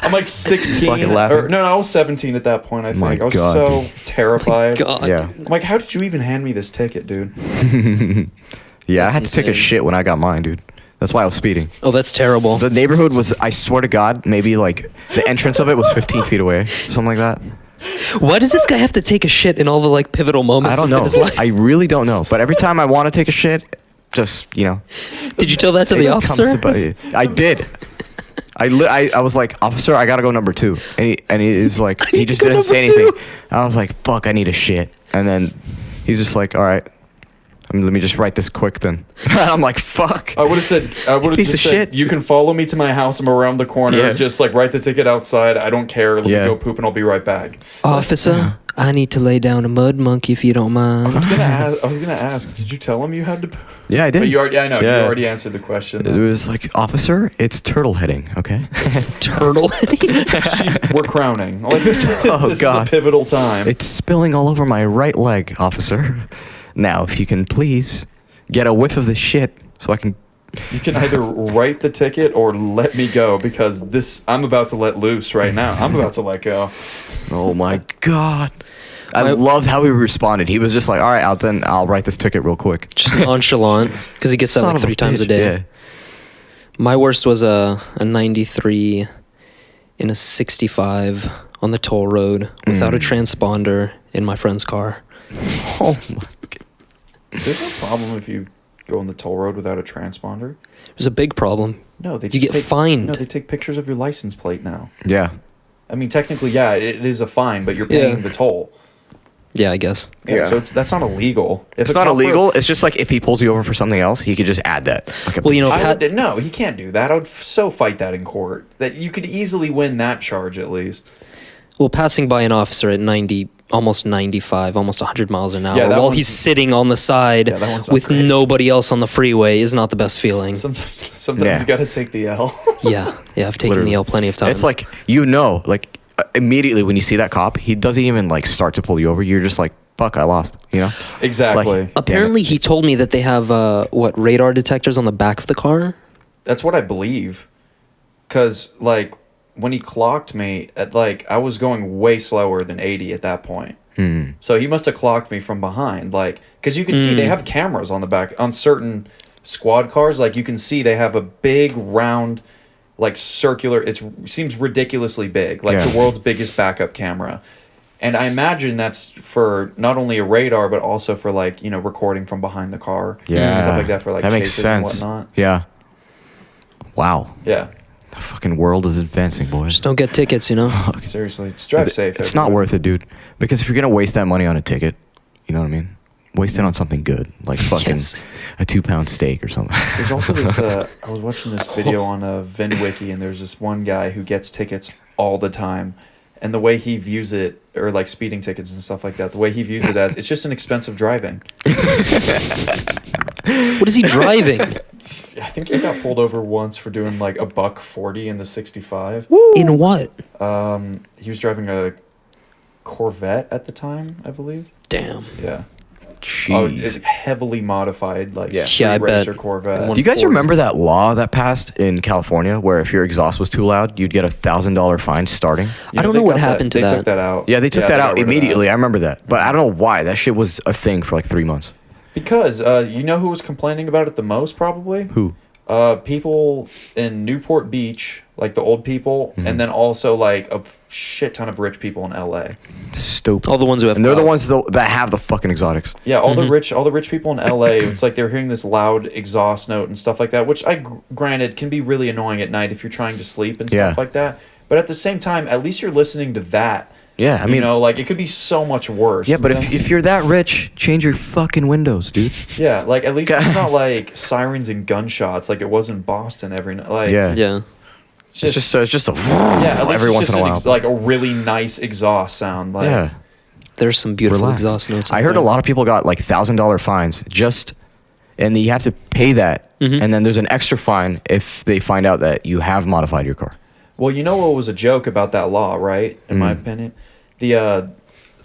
I'm like 16. fucking laughing. Or, no, I was 17 at that point, I think. My I was God, so dude. terrified. God. Yeah. I'm like, how did you even hand me this ticket, dude? Yeah, I That's had to take a insane. shit when I got mine, dude. That's why I was speeding. Oh, that's terrible. The neighborhood was, I swear to God, maybe like the entrance of it was 15 feet away, something like that. Why does this guy have to take a shit in all the like pivotal moments? I don't of know. his life? I really don't know. But every time I want to take a shit, just, you know. Did you tell that to it the comes officer? I did. I was like, officer, I gotta go number 2. And he is like, he just go didn't say number anything. 2. I was like, fuck, I need a shit. And then he's just like, all right. Let me just write this quick then. I'm like, fuck. I would have said, Piece of shit. you can follow me to my house. I'm around the corner. Yeah. Just like write the ticket outside. I don't care. Let me Yeah. go poop and I'll be right back. Officer, I need to lay down a mud monkey if you don't I mind. was gonna ask. Did you tell him you had to? Yeah, I did. But you already. I know. Yeah. You already answered the question. It was like, officer, it's turtle heading, okay? Turtle. We're crowning. Like this. Oh, this God. is a pivotal time. It's spilling all over my right leg, officer. Now, if you can please get a whiff of this shit so I can... You can either write the ticket or let me go because I'm about to let loose right now. I'm about to let go. Oh my God. I My- loved how he responded. He was just like, all right, I'll write this ticket real quick. Just nonchalant, because he gets that Son like of a 3 times a bitch. day. Yeah. My worst was a 93 in a 65 on the toll road without a transponder in my friend's car. Oh my... There's no problem if you go on the toll road without a transponder. It was a big problem. No, they You just get fined. No, they take pictures of your license plate now. Yeah. I mean, technically, yeah, it is a fine, but you're paying Yeah. the toll. Yeah, I guess. Yeah. So that's not illegal. If It's a not cop were- illegal. It's just like if he pulls you over for something else, he could just add that. Like a Well, you know, I Pat- would, no, he can't do that. I would so fight that in court. That you could easily win that charge at least. Well, passing by an officer at 90, almost 95, almost 100 miles an hour, Yeah, that while one's- he's sitting on the side Yeah, that one's not with great. nobody else on the freeway is not the best feeling. Sometimes Yeah. you got to take the L. Yeah, I've taken Literally. the L plenty of times. It's like, you know, like immediately when you see that cop, he doesn't even like start to pull you over. You're just like, fuck, I lost, you know? Exactly. Like, apparently he told me that they have radar detectors on the back of the car. That's what I believe. Because, like, when he clocked me, I was going way slower than 80 at that point. So he must have clocked me from behind. Like, because you can see they have cameras on the back. On certain squad cars, like, you can see they have a big, round, like, circular. It seems ridiculously big. Like, Yeah. the world's biggest backup camera. And I imagine that's for not only a radar, but also for, like, you know, recording from behind the car. Yeah. And stuff like that for, like, that makes chases sense. and whatnot. Yeah. Wow. Yeah. The fucking world is advancing, boys. Just don't get tickets, you know? Seriously. Just drive safe. It's not worth it, dude. Because if you're gonna waste that money on a ticket, you know what I mean? Waste it on something good, like fucking Yes. a 2-pound steak or something. There's also this. I was watching this video on VinWiki, and there's this one guy who gets tickets all the time, and the way he views it, or like speeding tickets and stuff like that, the way he views it as it's just an expensive driving. What is he driving? I think he got pulled over once for doing like $140 in the 65. In what? He was driving a Corvette at the time, I believe. Damn. Yeah. Jeez. Oh, it's heavily modified, like Yeah. Yeah, I street racer bet. Corvette. One- Do you guys 40. remember that law that passed in California where if your exhaust was too loud, you'd get $1,000 fine starting? I don't they know what got happened to They that. took that out. Yeah, they took that got out rid of that. immediately. I remember that. But I don't know why. That shit was a thing for like 3 months. Because you know who was complaining about it the most, probably? Who? People in Newport Beach, like the old people, and then also like a shit ton of rich people in LA. Stupid. All the ones who have And they're the cars. ones that have the fucking exotics. Yeah, all the rich people in LA. It's like they're hearing this loud exhaust note and stuff like that, which granted can be really annoying at night if you're trying to sleep and stuff Yeah. like that. But at the same time, at least you're listening to that. Yeah, I you mean, know, like it could be so much worse. yeah, but if you're that rich, change your fucking windows, dude. yeah, like at least it's God. not like sirens and gunshots like it was in Boston every night. Like, Yeah. Yeah. It's just a yeah, at least every it's once just in a while. like a really nice exhaust sound. Like, yeah. There's some beautiful Relax. exhaust notes. I heard a lot of people got like $1,000 fines and you have to pay that, and then there's an extra fine if they find out that you have modified your car. Well, you know what was a joke about that law, right? In my opinion,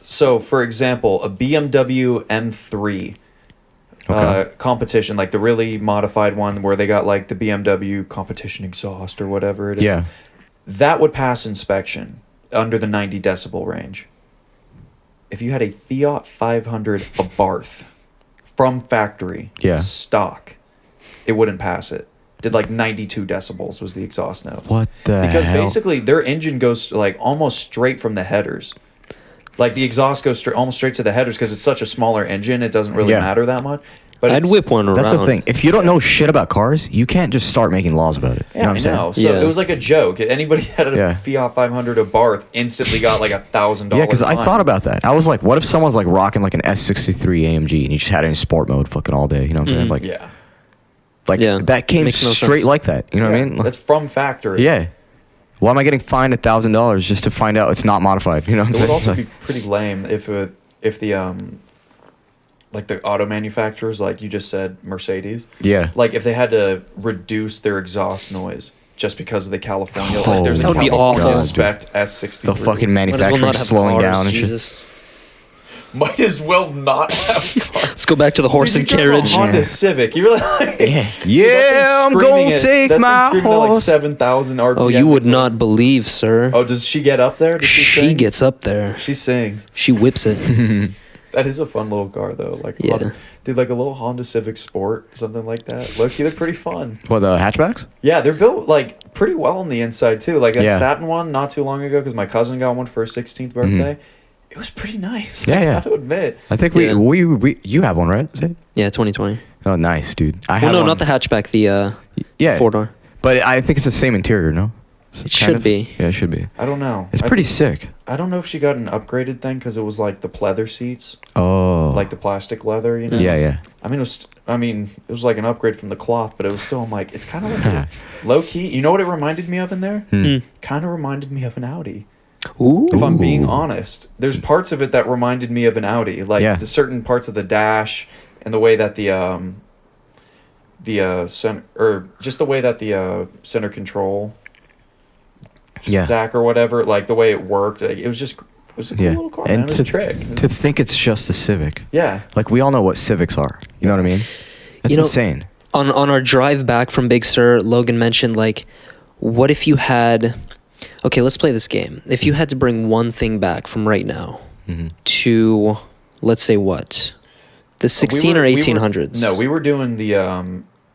so for example, a BMW M3 competition, like the really modified one where they got like the BMW competition exhaust or whatever it is. Yeah. That would pass inspection under the 90 decibel range. If you had a Fiat 500 Abarth from factory, stock, it wouldn't pass it. Did like 92 decibels was the exhaust note. What the Because hell? basically their engine goes like almost straight from the headers. Like the exhaust goes almost straight to the headers because it's such a smaller engine, it doesn't really matter that much. But I'd whip one around. That's the thing. If you don't know shit about cars, you can't just start making laws about it. You know what I'm saying? I know. So it was like a joke. Anybody had a Yeah. Fiat 500 Abarth instantly got like $1,000. Yeah, because I fine. thought about that. I was like, what if someone's like rocking like an S63 AMG and you just had it in sport mode fucking all day? You know what I'm saying? Like, Yeah. that came Makes no straight sense. like that. You know what I mean? That's from factory. Yeah. Why am I getting fined $1,000 just to find out it's not modified? You know what I'm It saying? would also Like, be pretty lame if the like the auto manufacturers, like you just said, Mercedes. yeah. Like if they had to reduce their exhaust noise just because of the California, like there's a That would be California awful. spec S63. The fucking Might as well manufacturing not have slowing cars, down and shit. Jesus. Might as well not have cars. Let's go back to the horse Dude, and you drive a carriage. Honda Civic. You're like, Yeah, I'm gonna take my That thing's screaming at like horse. 7,000 RPM. Oh, you would It's like- not believe, sir. Oh, does she get up there? Does she She sing? gets up there. She sings. She whips it. That is a fun little car though. Like Yeah. dude, like a little Honda Civic Sport, something like that. Low key, they're pretty fun. What, the hatchbacks? Yeah, they're built like pretty well on the inside too. Like that Yeah. satin one not too long ago because my cousin got one for his 16th birthday. It was pretty nice. Yeah, I yeah. gotta admit. I think Yeah. we you have one, right? Zay? Yeah, 2020. Oh, nice, dude. I Well, have no, one. not the hatchback. The Yeah. 4-door. But I think it's the same interior, no? It should be. Yeah, it should be. I don't know. It's I pretty think- sick. I don't know if she got an upgraded thing because it was like the pleather seats, Oh. like the plastic leather. You know. Yeah, yeah. I mean, it was like an upgrade from the cloth, but it was still. I'm like, it's kind of like a low key. You know what it reminded me of in there? Kind of reminded me of an Audi. Ooh. If I'm being Ooh. honest, there's parts of it that reminded me of an Audi, like Yeah. the certain parts of the dash and the way that the center, or just the way that the center control Yeah. stack or whatever, like the way it worked. Like, it was a cool Yeah. little car, man. It was a trick. To think it's just a Civic. Yeah. Like, we all know what Civics are. You know what I mean? That's You know- insane. On our drive back from Big Sur, Logan mentioned, like, what if you had... Okay, let's play this game. If you had to bring one thing back from right now to, let's say what? The 16 or 1800s? No, we were doing the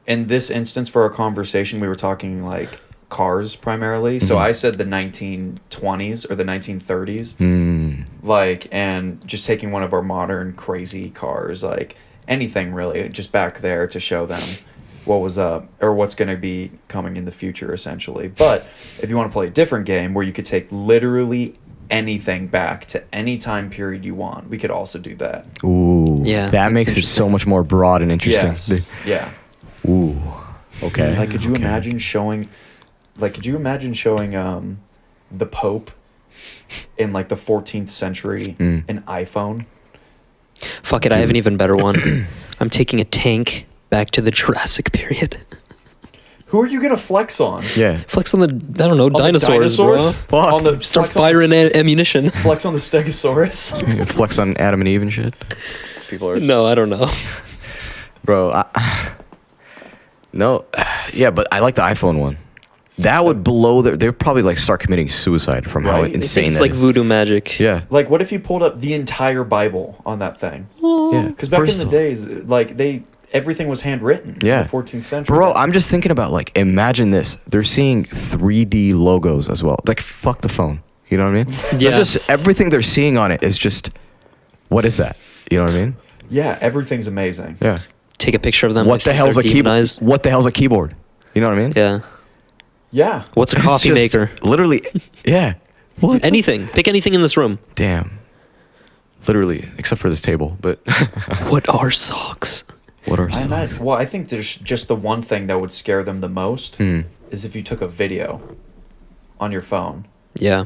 in this instance for our conversation, we were talking like cars primarily. So I said the 1920s or the 1930s. Like, and just taking one of our modern crazy cars, like anything really, just back there to show them what was up or what's going to be coming in the future essentially. But if you want to play a different game where you could take literally anything back to any time period you want, we could also do that. Ooh. Yeah, That that's makes it so much more broad and interesting. Yes. Yeah. Ooh. Okay. Like, could you okay. imagine showing the Pope in like the 14th century an iPhone? Fuck it, I have an even better one. I'm taking a tank back to the Jurassic period. Who are you gonna flex on? Yeah. Flex on the, I don't know, On the dinosaurs, bro. Fuck. On the Start flex on the firing ammunition. Flex on the Stegosaurus. Flex on Adam and Eve and shit. People are... No, I don't know. Bro, no. Yeah, but I like the iPhone one. That would blow their... They'd probably like start committing suicide from how Right. insane It's that like is. voodoo magic. Yeah. Like, what if you pulled up the entire Bible on that thing? Yeah. Because back First in the of all- days, like everything was handwritten. Yeah. In the 14th century. Bro, I'm just thinking about, like, imagine this. They're seeing 3D logos as well. Like, fuck the phone. You know what I mean? They're Yeah. just everything they're seeing on it is just, what is that? You know what I mean? Yeah, everything's amazing. Yeah. Take a picture of them. What the hell's a keyboard? demonized. What the hell's a keyboard? You know what I mean? Yeah. Yeah. What's a It's coffee just maker? Literally, yeah. What? Anything. Pick anything in this room. Damn. Literally, except for this table. But What are socks? what are I imagine. Well, I think there's just the one thing that would scare them the most is if you took a video on your phone. Yeah.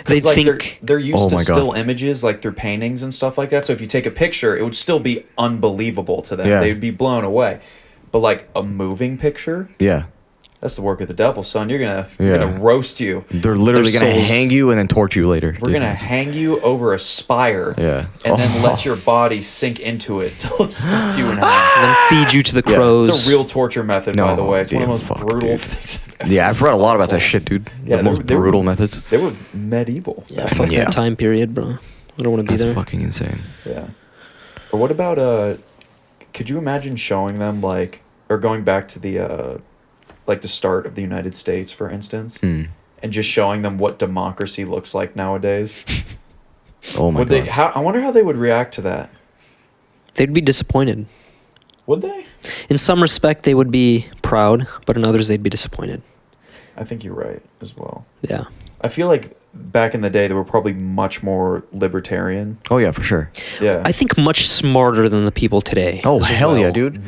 They 'Cause, like, think they're used Oh to my God. still images, like through paintings and stuff like that. So if you take a picture, it would still be unbelievable to them. Yeah. They would be blown away. But like a moving picture, Yeah. that's the work of the devil, son. You're gonna Yeah. roast you. They're literally Their gonna souls. hang you and then torture you later. We're gonna hang you over a spire. Yeah. And then Oh. let your body sink into it till it splits you in half. and then feed you to the Yeah. crows. It's a real torture method, by the No, way. It's one of the dude, most fuck, brutal dude. things. I've ever Yeah, I've read a lot about that seen. shit, dude. Yeah, the they most were- they were- brutal methods. They were medieval. Yeah, fuck Yeah. that time period, bro. I don't want to be That's there. fucking insane. Yeah. Or what about could you imagine showing them like or going back to the like the start of the United States, for instance, Hmm. and just showing them what democracy looks like nowadays? Oh my Would god. they I wonder how they would react to that. They'd be disappointed. Would they? In some respect, they would be proud, but in others, they'd be disappointed. I think you're right as well. Yeah. I feel like back in the day they were probably much more libertarian. Oh yeah, for sure. Yeah. I think much smarter than the people today. Oh as hell yeah, well. dude.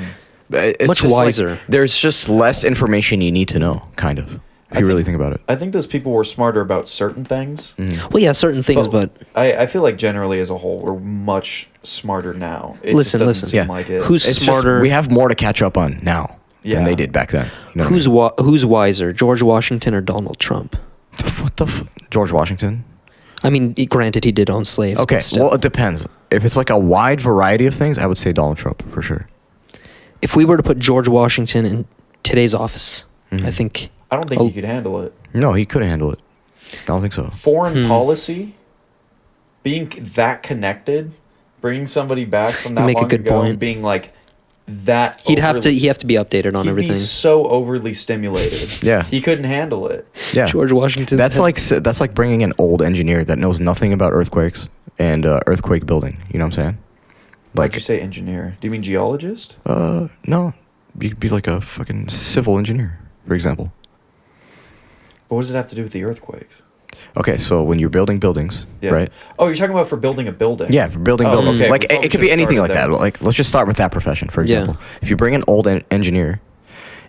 It's Much just like- wiser. there's just less information you need to know, kind of. If you really think about it. I think those people were smarter about certain things. Well, yeah, certain things, but I feel like generally as a whole we're much smarter now. It Listen, just doesn't listen. seem Yeah. like it. Who's It's smarter? just we have more to catch up on now Yeah. than they did back then. You know what I who's wiser, George Washington or Donald Trump? mean? What the George Washington? I mean, granted, he did own slaves. Okay, but still. well it depends. If it's like a wide variety of things, I would say Donald Trump for sure. If we were to put George Washington in today's office, I think I don't think he could handle it. No, he couldn't handle it. I don't think so. Foreign policy, being that connected, bringing somebody back from that make a long good ago, point. and being like that. he'd have to be updated on He'd everything. be so overly stimulated. Yeah. He couldn't handle it. Yeah. George Washington. That's like bringing an old engineer that knows nothing about earthquakes and earthquake building. You know what I'm saying? Why'd you say engineer? Do you mean geologist? No, you could be like a fucking civil engineer, for example. What does it have to do with the earthquakes? Okay, so when you're building buildings, right? Oh, you're talking about for building a building. Yeah, for building Oh, buildings. okay. Like We probably it could be should've anything like started that. there. Like let's just start with that profession, for Yeah. example. If you bring an old engineer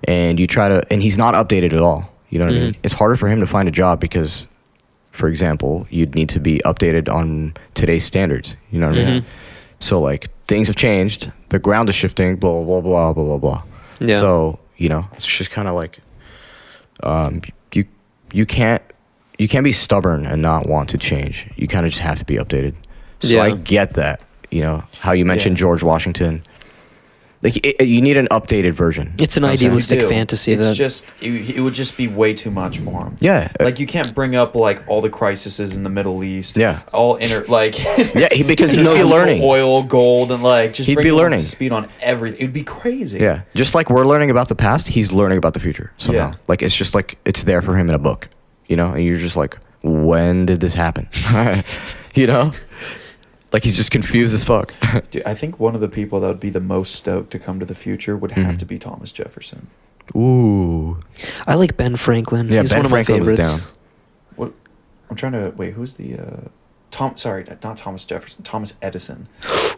and you try to, and he's not updated at all, you know what I mean? It's harder for him to find a job because, for example, you'd need to be updated on today's standards. You know what I mean? So like things have changed, the ground is shifting, blah blah blah blah blah blah. Yeah. So you know, it's just kind of like, you can't be stubborn and not want to change. You kind of just have to be updated. So Yeah. I get that. You know how you mentioned Yeah. George Washington. Like you need an updated version. It's an You know what I'm saying? idealistic You do. fantasy It's that just it would just be way too much for him. Yeah. Like you can't bring up like all the crises in the Middle East. Yeah. All like Yeah, because he'd be learning. oil, gold, and like just He'd bring be him up learning. to speed on everything. It'd be crazy. Yeah, just like we're learning about the past, he's learning about the future somehow. Yeah. Like it's just like it's there for him in a book, you know. And you're just like, when did this happen? You know, like he's just confused as fuck. Dude, I think one of the people that would be the most stoked to come to the future would have Mm-hmm. to be Thomas Jefferson. Ooh, I like Ben Franklin. yeah, He's Ben one of Franklin my was favorites. down. What? I'm trying to wait. Who's the Sorry, not Thomas Jefferson. Thomas Edison.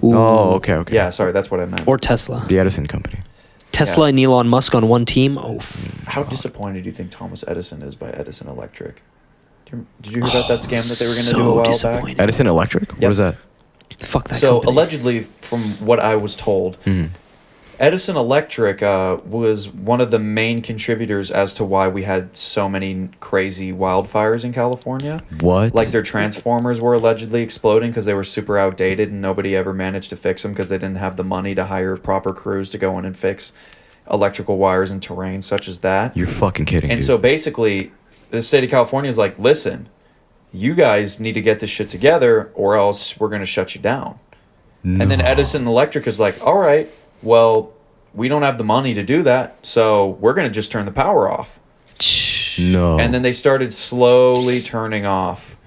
Ooh. Oh, okay. Yeah, sorry, that's what I meant. Or Tesla. The Edison Company. Tesla Yeah. and Elon Musk on one team. Oh, How disappointed do you think Thomas Edison is by Edison Electric? Did you hear about that scam that they were going to do a while back? disappointed. Edison Electric. What Yep. is that? Fuck that So company. allegedly, from what I was told, Edison Electric was one of the main contributors as to why we had so many crazy wildfires in California. What? Like their transformers were allegedly exploding because they were super outdated and nobody ever managed to fix them because they didn't have the money to hire proper crews to go in and fix electrical wires in terrain such as that. You're fucking kidding. And dude. so basically, the state of California is like, listen, you guys need to get this shit together or else we're going to shut you down. And then Edison Electric is like, all right, well, we don't have the money to do that, so we're going to just turn the power off. No. And then they started slowly turning off,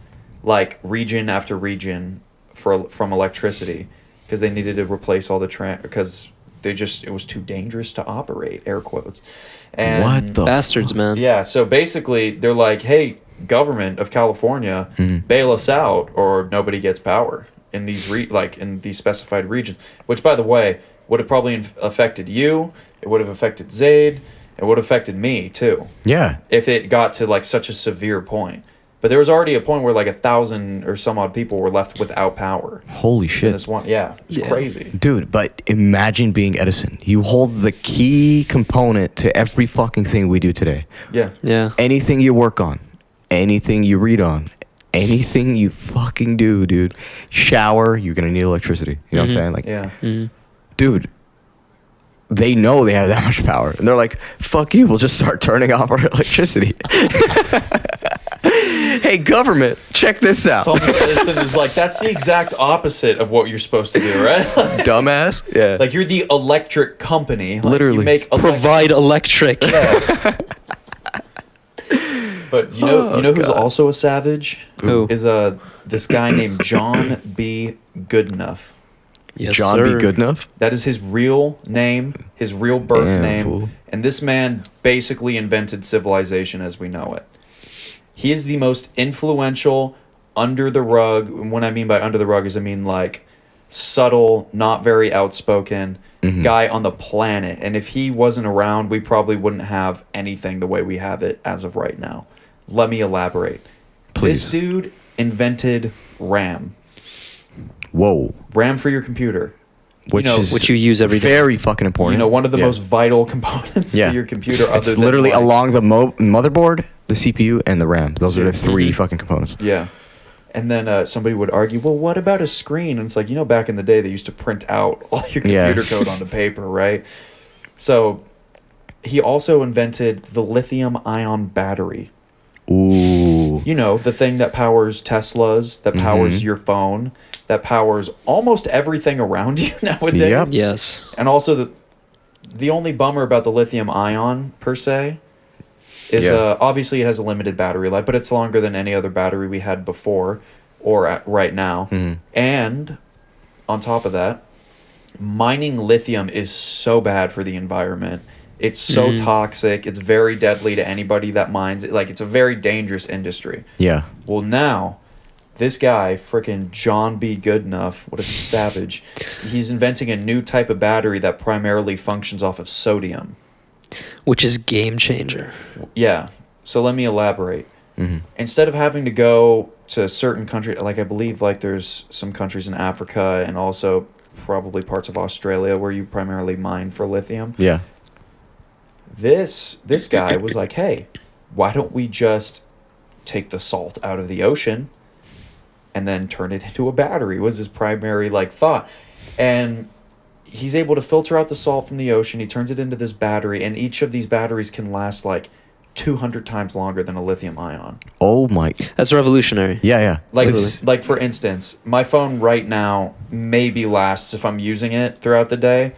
like, region after region from electricity because they needed to replace all the because it was too dangerous to operate, air quotes. And what the Bastards, man. yeah, so basically they're like, hey, government of California, bail us out or nobody gets power in these in these specified regions, which by the way would have probably affected you, it would have affected Zaid, It would have affected me too. Yeah. If it got to like such a severe point. But there was already a point where like 1,000 or some odd people were left without power. Holy In shit. this one, it's crazy. Dude, but imagine being Edison. You hold the key component to every fucking thing we do today. Yeah. Yeah. Anything you work on, anything you read on, anything you fucking do, dude. Shower, you're gonna need electricity. You know what I'm saying? Like, Yeah. dude, they know they have that much power. And they're like, fuck you, we'll just start turning off our electricity. Hey, government, check this out. Thomas Edison is like, that's the exact opposite of what you're supposed to do, right? Dumbass. Yeah. Like, you're the electric company. Like, Literally. You make Provide electric. Yeah. But you know who's also a savage? Who? Is this guy named John B. Goodenough. Yes, John sir. B. Goodenough? That is his real name, his real birth Damn, name. fool. And this man basically invented civilization as we know it. He is the most influential under the rug. And what I mean by under the rug is I mean like subtle, not very outspoken guy on the planet. And if he wasn't around, we probably wouldn't have anything the way we have it as of right now. Let me elaborate. Please. This dude invented RAM. Whoa. RAM for your computer. Which Which you use every day. very fucking important. You know, one of the Yeah. most vital components Yeah. to your computer. Other It's than literally like- along the motherboard, the CPU, and the RAM. Those are the three fucking components. Yeah. And then somebody would argue, well, what about a screen? And it's like, back in the day, they used to print out all your Yeah. computer code onto paper, right? So he also invented the lithium-ion battery. Ooh. You know, the thing that powers Teslas, that powers your phone, that powers almost everything around you nowadays. Yep. Yes. And also, the only bummer about the lithium-ion, per se, is obviously it has a limited battery life, but it's longer than any other battery we had before or right now. And on top of that, mining lithium is so bad for the environment. It's so toxic. It's very deadly to anybody that mines it. Like, it's a very dangerous industry. Yeah. Well, now, this guy, frickin' John B. Goodenough, what a savage, he's inventing a new type of battery that primarily functions off of sodium. Which is game changer. Yeah. So let me elaborate. Instead of having to go to certain countries, like I believe like there's some countries in Africa and also probably parts of Australia where you primarily mine for lithium. Yeah. This guy was like, hey, why don't we just take the salt out of the ocean and then turn it into a battery, was his primary like thought. And he's able to filter out the salt from the ocean. He turns it into this battery, and each of these batteries can last like 200 times longer than a lithium ion. Oh my. That's revolutionary. Yeah, yeah. Like for instance, my phone right now maybe lasts, if I'm using it throughout the day,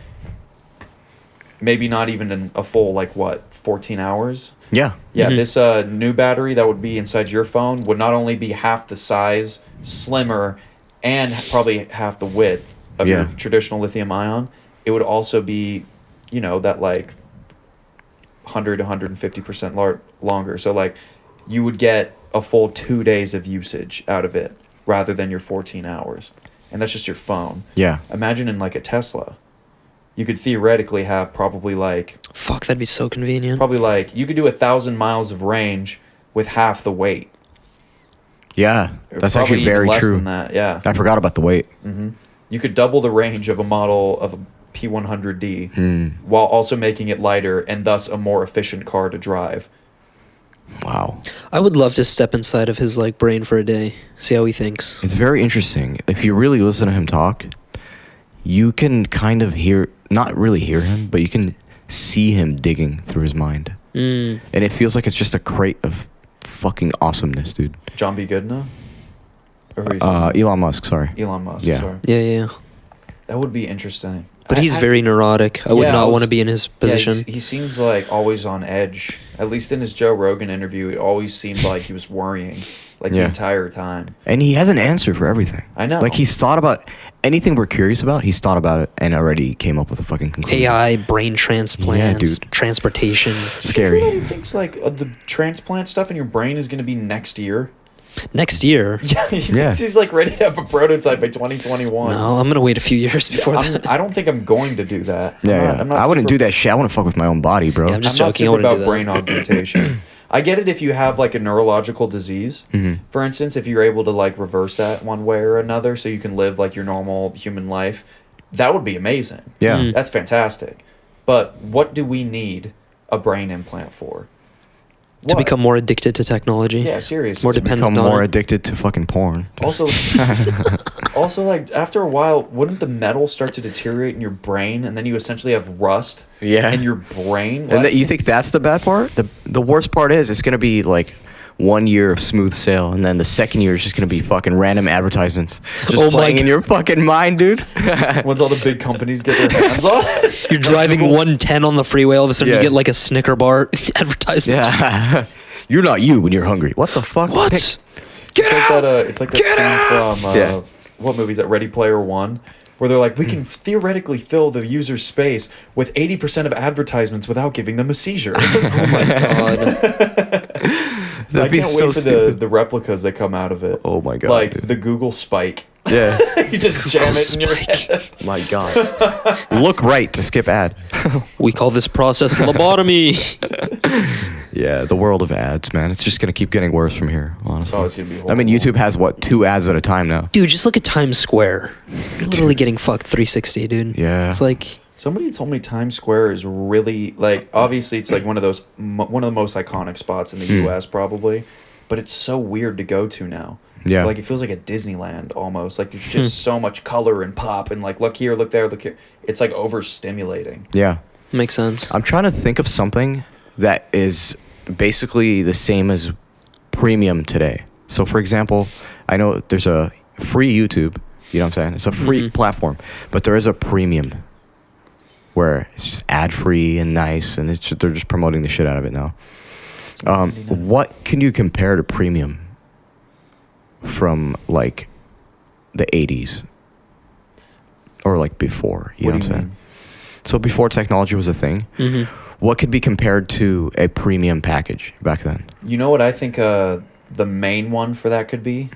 maybe not even a full 14 hours. Yeah. Yeah, this new battery that would be inside your phone would not only be half the size, slimmer, and probably half the width of your traditional lithium ion. It would also be, that 100 to 150% longer. So you would get a full 2 days of usage out of it rather than your 14 hours. And that's just your phone. Yeah. Imagine in a Tesla. You could theoretically have probably Fuck, that'd be so convenient. you could do 1,000 miles of range with half the weight. Yeah. Or That's probably actually even very less true. than that, yeah. I forgot about the weight. You could double the range of a model of a P100D while also making it lighter and thus a more efficient car to drive. Wow. I would love to step inside of his brain for a day, see how he thinks. It's very interesting. If you really listen to him talk, you can kind of not really hear him, but you can see him digging through his mind. And it feels like it's just a crate of fucking awesomeness, dude. John B. Goodenough? Or who are you saying? Elon Musk, sorry. Elon Musk, Yeah. sorry. Yeah. That would be interesting. But he's very neurotic. I would Yeah, not want to be in his position. Yeah, he seems always on edge. At least in his Joe Rogan interview, it always seemed like he was worrying the entire time. And he has an answer for everything. I know. He's thought about anything we're curious about, he's thought about it and already came up with a fucking conclusion. AI, brain transplants, dude. transportation. Scary. He thinks the transplant stuff in your brain is going to be next year. Next year? Yeah, he's like ready to have a prototype by 2021. No, I'm gonna wait a few years before that. I don't think I'm going to do that. Yeah, I wouldn't do that shit. I wouldn't fuck with my own body, bro. Yeah, I'm just I'm not joking. I super wouldn't do about that. brain augmentation. I get it if you have like a neurological disease. Mm-hmm. For instance, if you're able to like reverse that one way or another so you can live like your normal human life, that would be amazing. Yeah. Mm. That's fantastic. But what do we need a brain implant for? To What? become more addicted to technology. Yeah, seriously. More To dependent become on more it. addicted to fucking porn. Also, also like after a while, wouldn't the metal start to deteriorate in your brain, and then you essentially have rust Yeah. in your brain? And Like- you think that's the bad part? The worst part is it's gonna be like 1 year of smooth sail, and then the second year is just gonna be fucking random advertisements just Oh my playing in God. your fucking mind, dude. once all the big companies get their hands on it. You're driving 110 on the freeway, all of a sudden Yeah. you get like a Snicker bar advertisement. Yeah. You're not you when you're hungry. What the fuck? What? Get It's like out! that. It's like that scene from Yeah. what movie is that? Ready Player One, where they're like, we can theoretically fill the user's space with 80% of advertisements without giving them a seizure. Oh my god. I That'd be can't so wait for stupid. the replicas that come out of it. Oh my god. Like dude. the Google Spike. Yeah. You just jam it in your head. My god. Look right to skip ad. We call this process lobotomy. Yeah, the world of ads, man. It's just gonna keep getting worse from here, honestly. Oh, it's gonna be I mean, horrible. YouTube has what, 2 ads at a time now? Dude, just look at Times Square. You're literally getting fucked 360, dude. Yeah. It's like, Somebody told me Times Square is really like obviously it's like one of those one of the most iconic spots in the U.S. probably, but it's so weird to go to now. Yeah. Like it feels like a Disneyland almost. Like there's just so much color and pop and like look here, look there, look here. It's like overstimulating. Yeah. makes sense. I'm trying to think of something that is basically the same as premium today. So, for example, I know there's a free YouTube. You know what I'm saying? It's a free platform, but there is a premium where it's just ad free and nice, and it's they're just promoting the shit out of it now. What can you compare to premium from like the 80s or like before? You know what I'm saying? So before technology was a thing, what could be compared to a premium package back then? You know what I think the main one for that could be?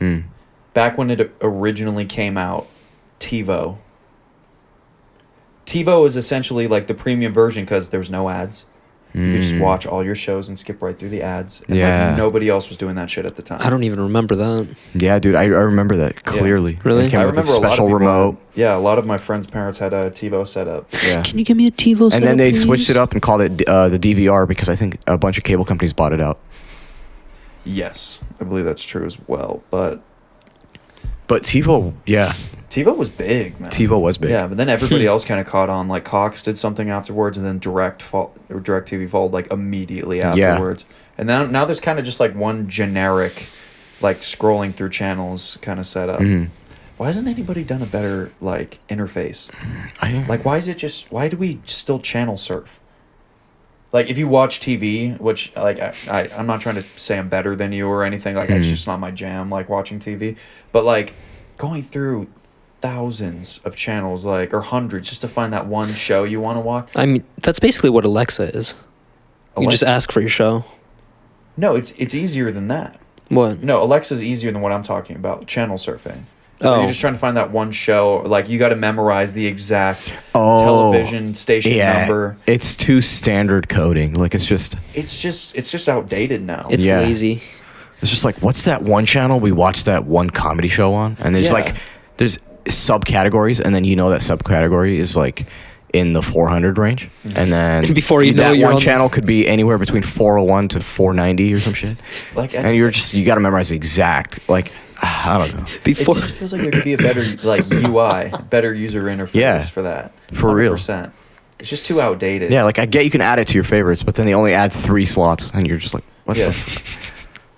Back when it originally came out, TiVo. TiVo is essentially like the premium version because there's no ads. You could just watch all your shows and skip right through the ads. And Yeah. like nobody else was doing that shit at the time. I don't even remember that. Yeah, dude, I remember that clearly. Really? It came I with a remember a lot of special people remote. yeah, a lot of my friends' parents had a TiVo set up. Yeah. Can you give me a TiVo? And then they setup, switched please? it up and called it the DVR because I think a bunch of cable companies bought it out. Yes, I believe that's true as well. But But TiVo, yeah, TiVo was big, man. TiVo was big. Yeah, but then everybody else kind of caught on. Like Cox did something afterwards, and then DirecTV followed like immediately afterwards. And now there's kind of just like one generic, like scrolling through channels kind of setup. Why hasn't anybody done a better like interface? Like why do we still channel surf? Like if you watch TV, which like I'm not trying to say I'm better than you or anything, like it's just not my jam, like watching TV. But like going through thousands of channels, like or hundreds, just to find that one show you want to watch. I mean, that's basically what Alexa is. You just Alexa- ask for your show. No, it's easier than that. What? No, Alexa's easier than what I'm talking about. Channel surfing. Oh. You're just trying to find that one show. Like you got to memorize the exact Oh, television station number. It's too standard coding. Like it's just It's just outdated now. It's Yeah. lazy. It's just like, what's that one channel we watched that one comedy show on? And there's Yeah. like, there's subcategories, and then you know that subcategory is like in the 400 range. And then Before you know that it, you're one on the- channel could be anywhere between 401 to 490 or some shit. Like And you got to memorize the exact, like, I don't know. Before it just feels like there could be a better like UI, better user interface Yeah. for that. For real. 100%. It's just too outdated. Yeah, like I get you can add it to your favorites, but then they only add 3 slots, and you're just like, what Yeah. the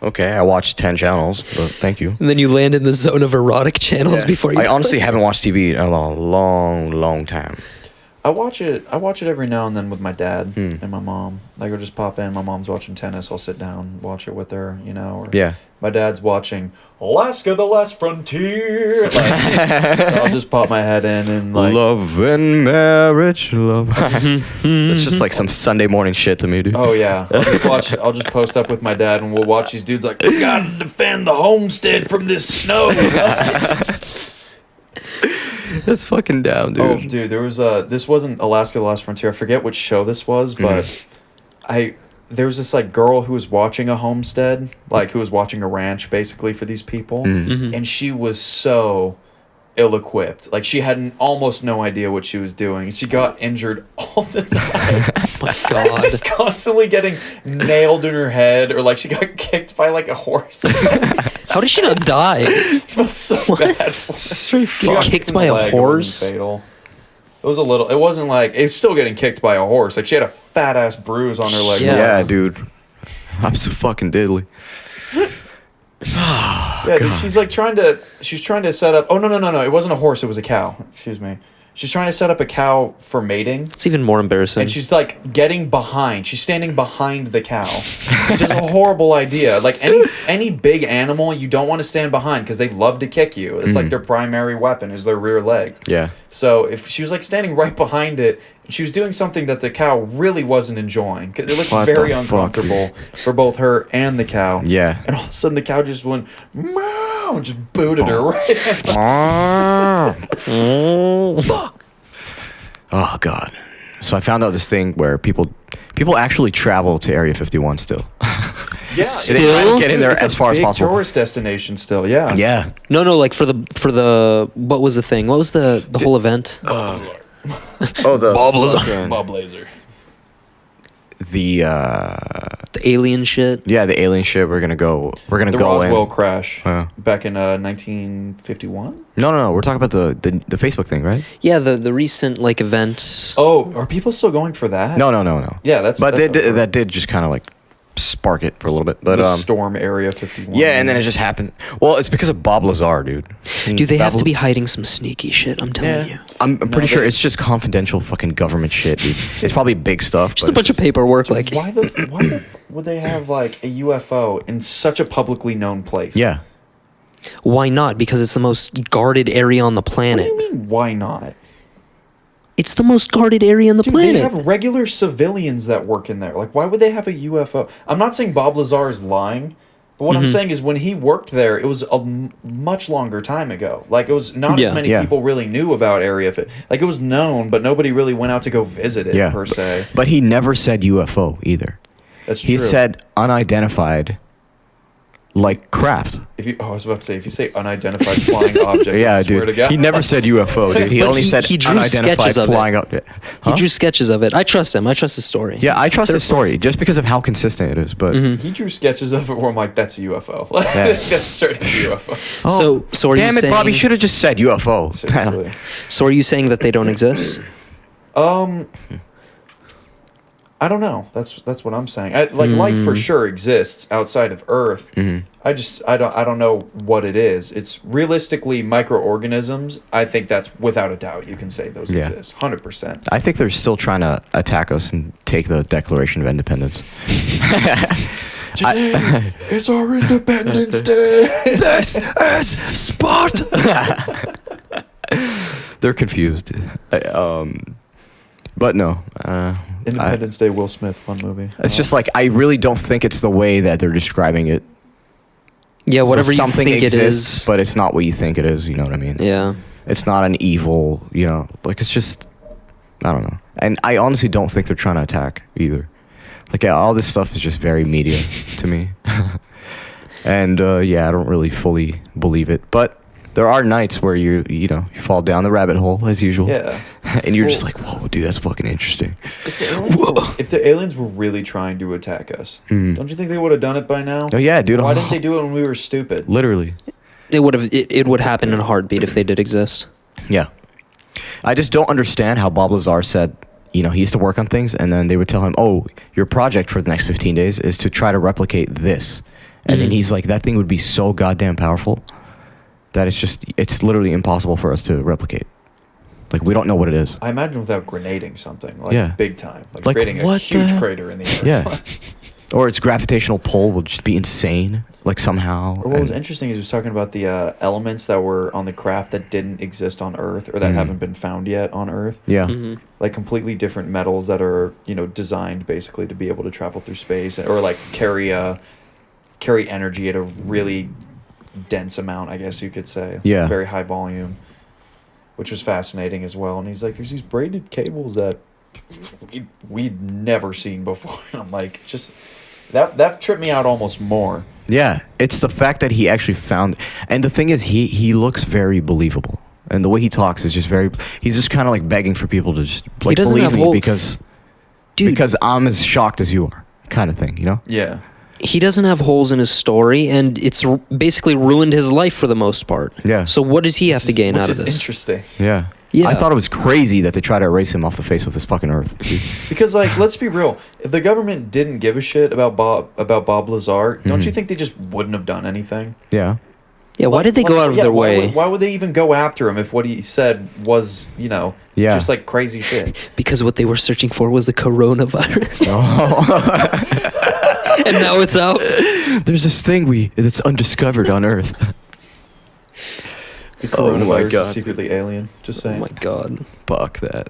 Okay, I watched 10 channels, but thank you. and then you land in the zone of erotic channels before you. I honestly haven't watched TV in a long, long time. I watch it every now and then with my dad Hmm. and my mom. Like, I'll just pop in. My mom's watching tennis. I'll sit down, watch it with her, you know. Or Yeah. my dad's watching Alaska: The Last Frontier. Like, I'll just pop my head in and like. Love and marriage, love. It's just like some Sunday morning shit to me, dude. Oh yeah, I'll just post up with my dad and we'll watch these dudes like, we gotta defend the homestead from this snow. That's fucking down, dude. Oh, dude, there was this wasn't Alaska: The Last Frontier. I forget which show this was, but there was this like girl who was watching a homestead, like who was watching a ranch basically for these people, and she was so ill-equipped. Like, she had almost no idea what she was doing. She got injured all the time. My God. Just constantly getting nailed in her head, or like she got kicked by like a horse. How did she not die? It was so bad. Straight She got kicked in by the a leg. horse? It wasn't fatal. It was a little. It wasn't like, it's still getting kicked by a horse. Like, she had a fat ass bruise on her leg. Yeah. Yeah, dude. I'm so fucking diddly. Yeah, dude, she's trying to set up. Oh no! It wasn't a horse. It was a cow. Excuse me. She's trying to set up a cow for mating. It's even more embarrassing. And she's like getting behind. She's standing behind the cow, which is a horrible idea. Like, any big animal, you don't want to stand behind because they love to kick you. It's like their primary weapon is their rear leg. Yeah. So if she was like standing right behind it, and she was doing something that the cow really wasn't enjoying, 'cause it looked What very the fuck, uncomfortable for both her and the cow. Yeah. And all of a sudden the cow just went meow and just booted her right in. Oh god. So I found out this thing where people actually travel to Area 51 still. Yeah, Still? They try to get in there it's as a far as big possible. tourist destination still. Yeah. Yeah. No, like for the what was the thing? What was the whole event? Oh, the Bob Lazar. fucking- Bob Lazar. The The alien shit. yeah, the alien shit. We're gonna go The go Roswell in. crash Yeah. back in 1951. No. We're talking about the Facebook thing, right? Yeah, the recent like event. Oh, are people still going for that? No. Yeah, that's. But that's over. that did just kind of like spark it for a little bit. But the storm Area 51. yeah, and then it just happened. Well, it's because of Bob Lazar, dude. Do they have Bob- to be hiding some sneaky shit? I'm telling you. I'm pretty sure they- it's just confidential fucking government shit, dude. It's probably big stuff. Just but a bunch it's of paperwork, like Why would they have like a UFO in such a publicly known place? Yeah. why not? Because it's the most guarded area on the What do planet. you mean? Why not? It's the most guarded area on the Dude, planet. they have regular civilians that work in there. Like, why would they have a UFO? I'm not saying Bob Lazar is lying, but what I'm saying is when he worked there, it was a much longer time ago. Like, it was not Yeah. as many Yeah. people really knew about Area 51. Like, it was known, but nobody really went out to go visit it, Yeah. per se. But he never said UFO either. That's true. He said unidentified, like craft. I was about to say, if you say unidentified flying object, Yeah, I swear dude. to God. He never said UFO, dude. He But only he- said he drew unidentified sketches of it. flying object. He Huh? drew sketches of it. I trust him. I trust his story. Yeah, I trust his story just because of how consistent it is. But He drew sketches of it where I'm like, that's a UFO. Like, that's straight up a UFO. So are you damn it, saying? Bob! You should have just said UFO. Seriously. So are you saying that they don't exist? I don't know. That's what I'm saying. Life for sure exists outside of Earth. I don't know what it is. It's realistically microorganisms. I think that's without a doubt you can say those Yeah. exist. 100%. I think they're still trying to attack us and take the Declaration of Independence. Today is our Independence Day. This is Sparta. They're confused. But no. Independence Day, Will Smith, fun movie. It's just like I really don't think it's the way that they're describing it. Yeah, whatever So you think it exists, is. but it's not what you think it is. You know what I mean? Yeah. It's not an evil. You know, like it's just. I don't know, and I honestly don't think they're trying to attack either. Like all this stuff is just very media to me, and yeah, I don't really fully believe it. But there are nights where you fall down the rabbit hole as usual. Yeah. And you're just like, whoa, dude, that's fucking interesting. If the aliens were really trying to attack us, don't you think they would have done it by now? Oh yeah, dude. Why didn't they do it when we were stupid? Literally. It would have. It would happen in a heartbeat if they did exist. Yeah. I just don't understand how Bob Lazar said, he used to work on things, and then they would tell him, oh, your project for the next 15 days is to try to replicate this. And then he's like, that thing would be so goddamn powerful that it's literally impossible for us to replicate. Like, we don't know what it is. I imagine without grenading something, like Yeah. big time, like, Like, creating a what huge the- crater in the earth. Yeah. Or its gravitational pull will just be insane, like, somehow. Or what was and- interesting is he was talking about the elements that were on the craft that didn't exist on Earth or that haven't been found yet on Earth. Yeah. Mhm. Like completely different metals that are, designed basically to be able to travel through space or like carry energy at a really dense amount, I guess you could say. Yeah. Very high volume, which was fascinating as well. And he's like, there's these braided cables that we'd never seen before. And I'm like, just that tripped me out almost more. Yeah, it's the fact that he actually found, and the thing is, he looks very believable, and the way he talks is just very. He's just kind of like begging for people to just like doesn't believe have me whole- because Dude, I'm as shocked as you are, kind of thing, you know? Yeah. he doesn't have holes in his story, and it's basically ruined his life for the most part. Yeah. So what does he have to gain Which out of is this? interesting. Yeah. Yeah. I thought it was crazy that they try to erase him off the face of this fucking earth. Because, like, let's be real. If the government didn't give a shit about Bob Lazar, don't you think they just wouldn't have done anything? Yeah. Yeah, why did they go out of their way? Why would they even go after him if what he said was, Yeah. just like crazy shit? Because what they were searching for was the coronavirus. Oh. And now it's out. There's this thing that's undiscovered on Earth. The Oh my coronavirus God. is secretly alien. Just Oh saying. my god. Fuck that.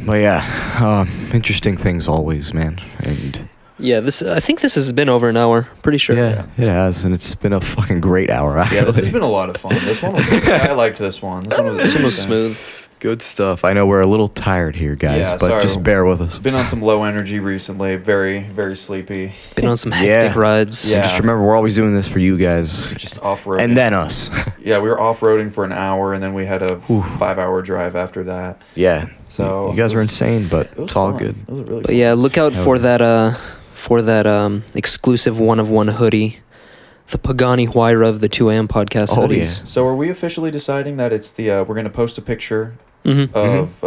But yeah, interesting things always, man. And Yeah, I think this has been over an hour. Pretty sure. yeah, it has, and it's been a fucking great hour. Actually. Yeah, this has been a lot of fun. This one was. I liked this one. This one was. This one was interesting. smooth. Good stuff. I know we're a little tired here, guys, Yeah, but sorry. just bear with us. Been on some low energy recently. Very, very sleepy. Been on some hectic Yeah. rides. Yeah. Just remember, we're always doing this for you guys, Just off road. and then us. Yeah, we were off roading for an hour, and then we had a Ooh. 5-hour drive after that. Yeah. So you guys it were was- insane, but It was it's all fun. good. It was a really. But fun. yeah, look out Hell for yeah. that exclusive one of one hoodie, the Pagani Huayra of the 2 AM podcast Oh, hoodies. yeah. So are we officially deciding that it's the we're gonna post a picture Mm-hmm. of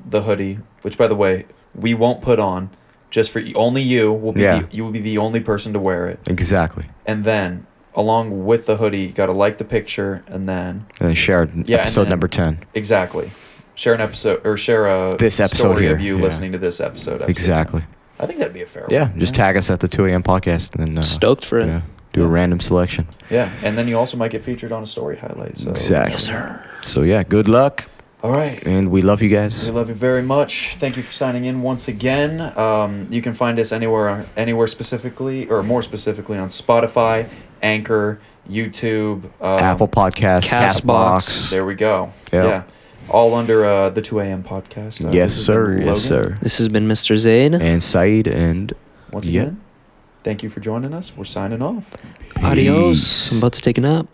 the hoodie, which by the way we won't put on, just for only you will be Yeah. you will be the only person to wear it, Exactly. and then along with the hoodie, you got to like the picture, and then And then share Yeah, and episode then- number 10. exactly share an episode or share a This episode story here, of you yeah. listening to this episode. Exactly. I think that'd be a fair Yeah, one. just tag us at the 2 AM podcast, and then Stoked for it. yeah, do a random selection. Yeah, and then you also might get featured on a story highlight. So Exactly. Yes, sir. So yeah, good luck, All right. and we love you guys. We love you very much. Thank you for signing in once again. You can find us anywhere specifically, or more specifically, on Spotify, Anchor, YouTube, Apple Podcasts, Castbox. Castbox. There we go. Yeah. Yeah, all under the 2 AM podcast. Yes, this has sir. been Yes, Logan. sir. This has been Mr. Zaid. And Saeed, and Once Yeah. again, thank you for joining us. We're signing off. Adios. peace. I'm about to take a nap.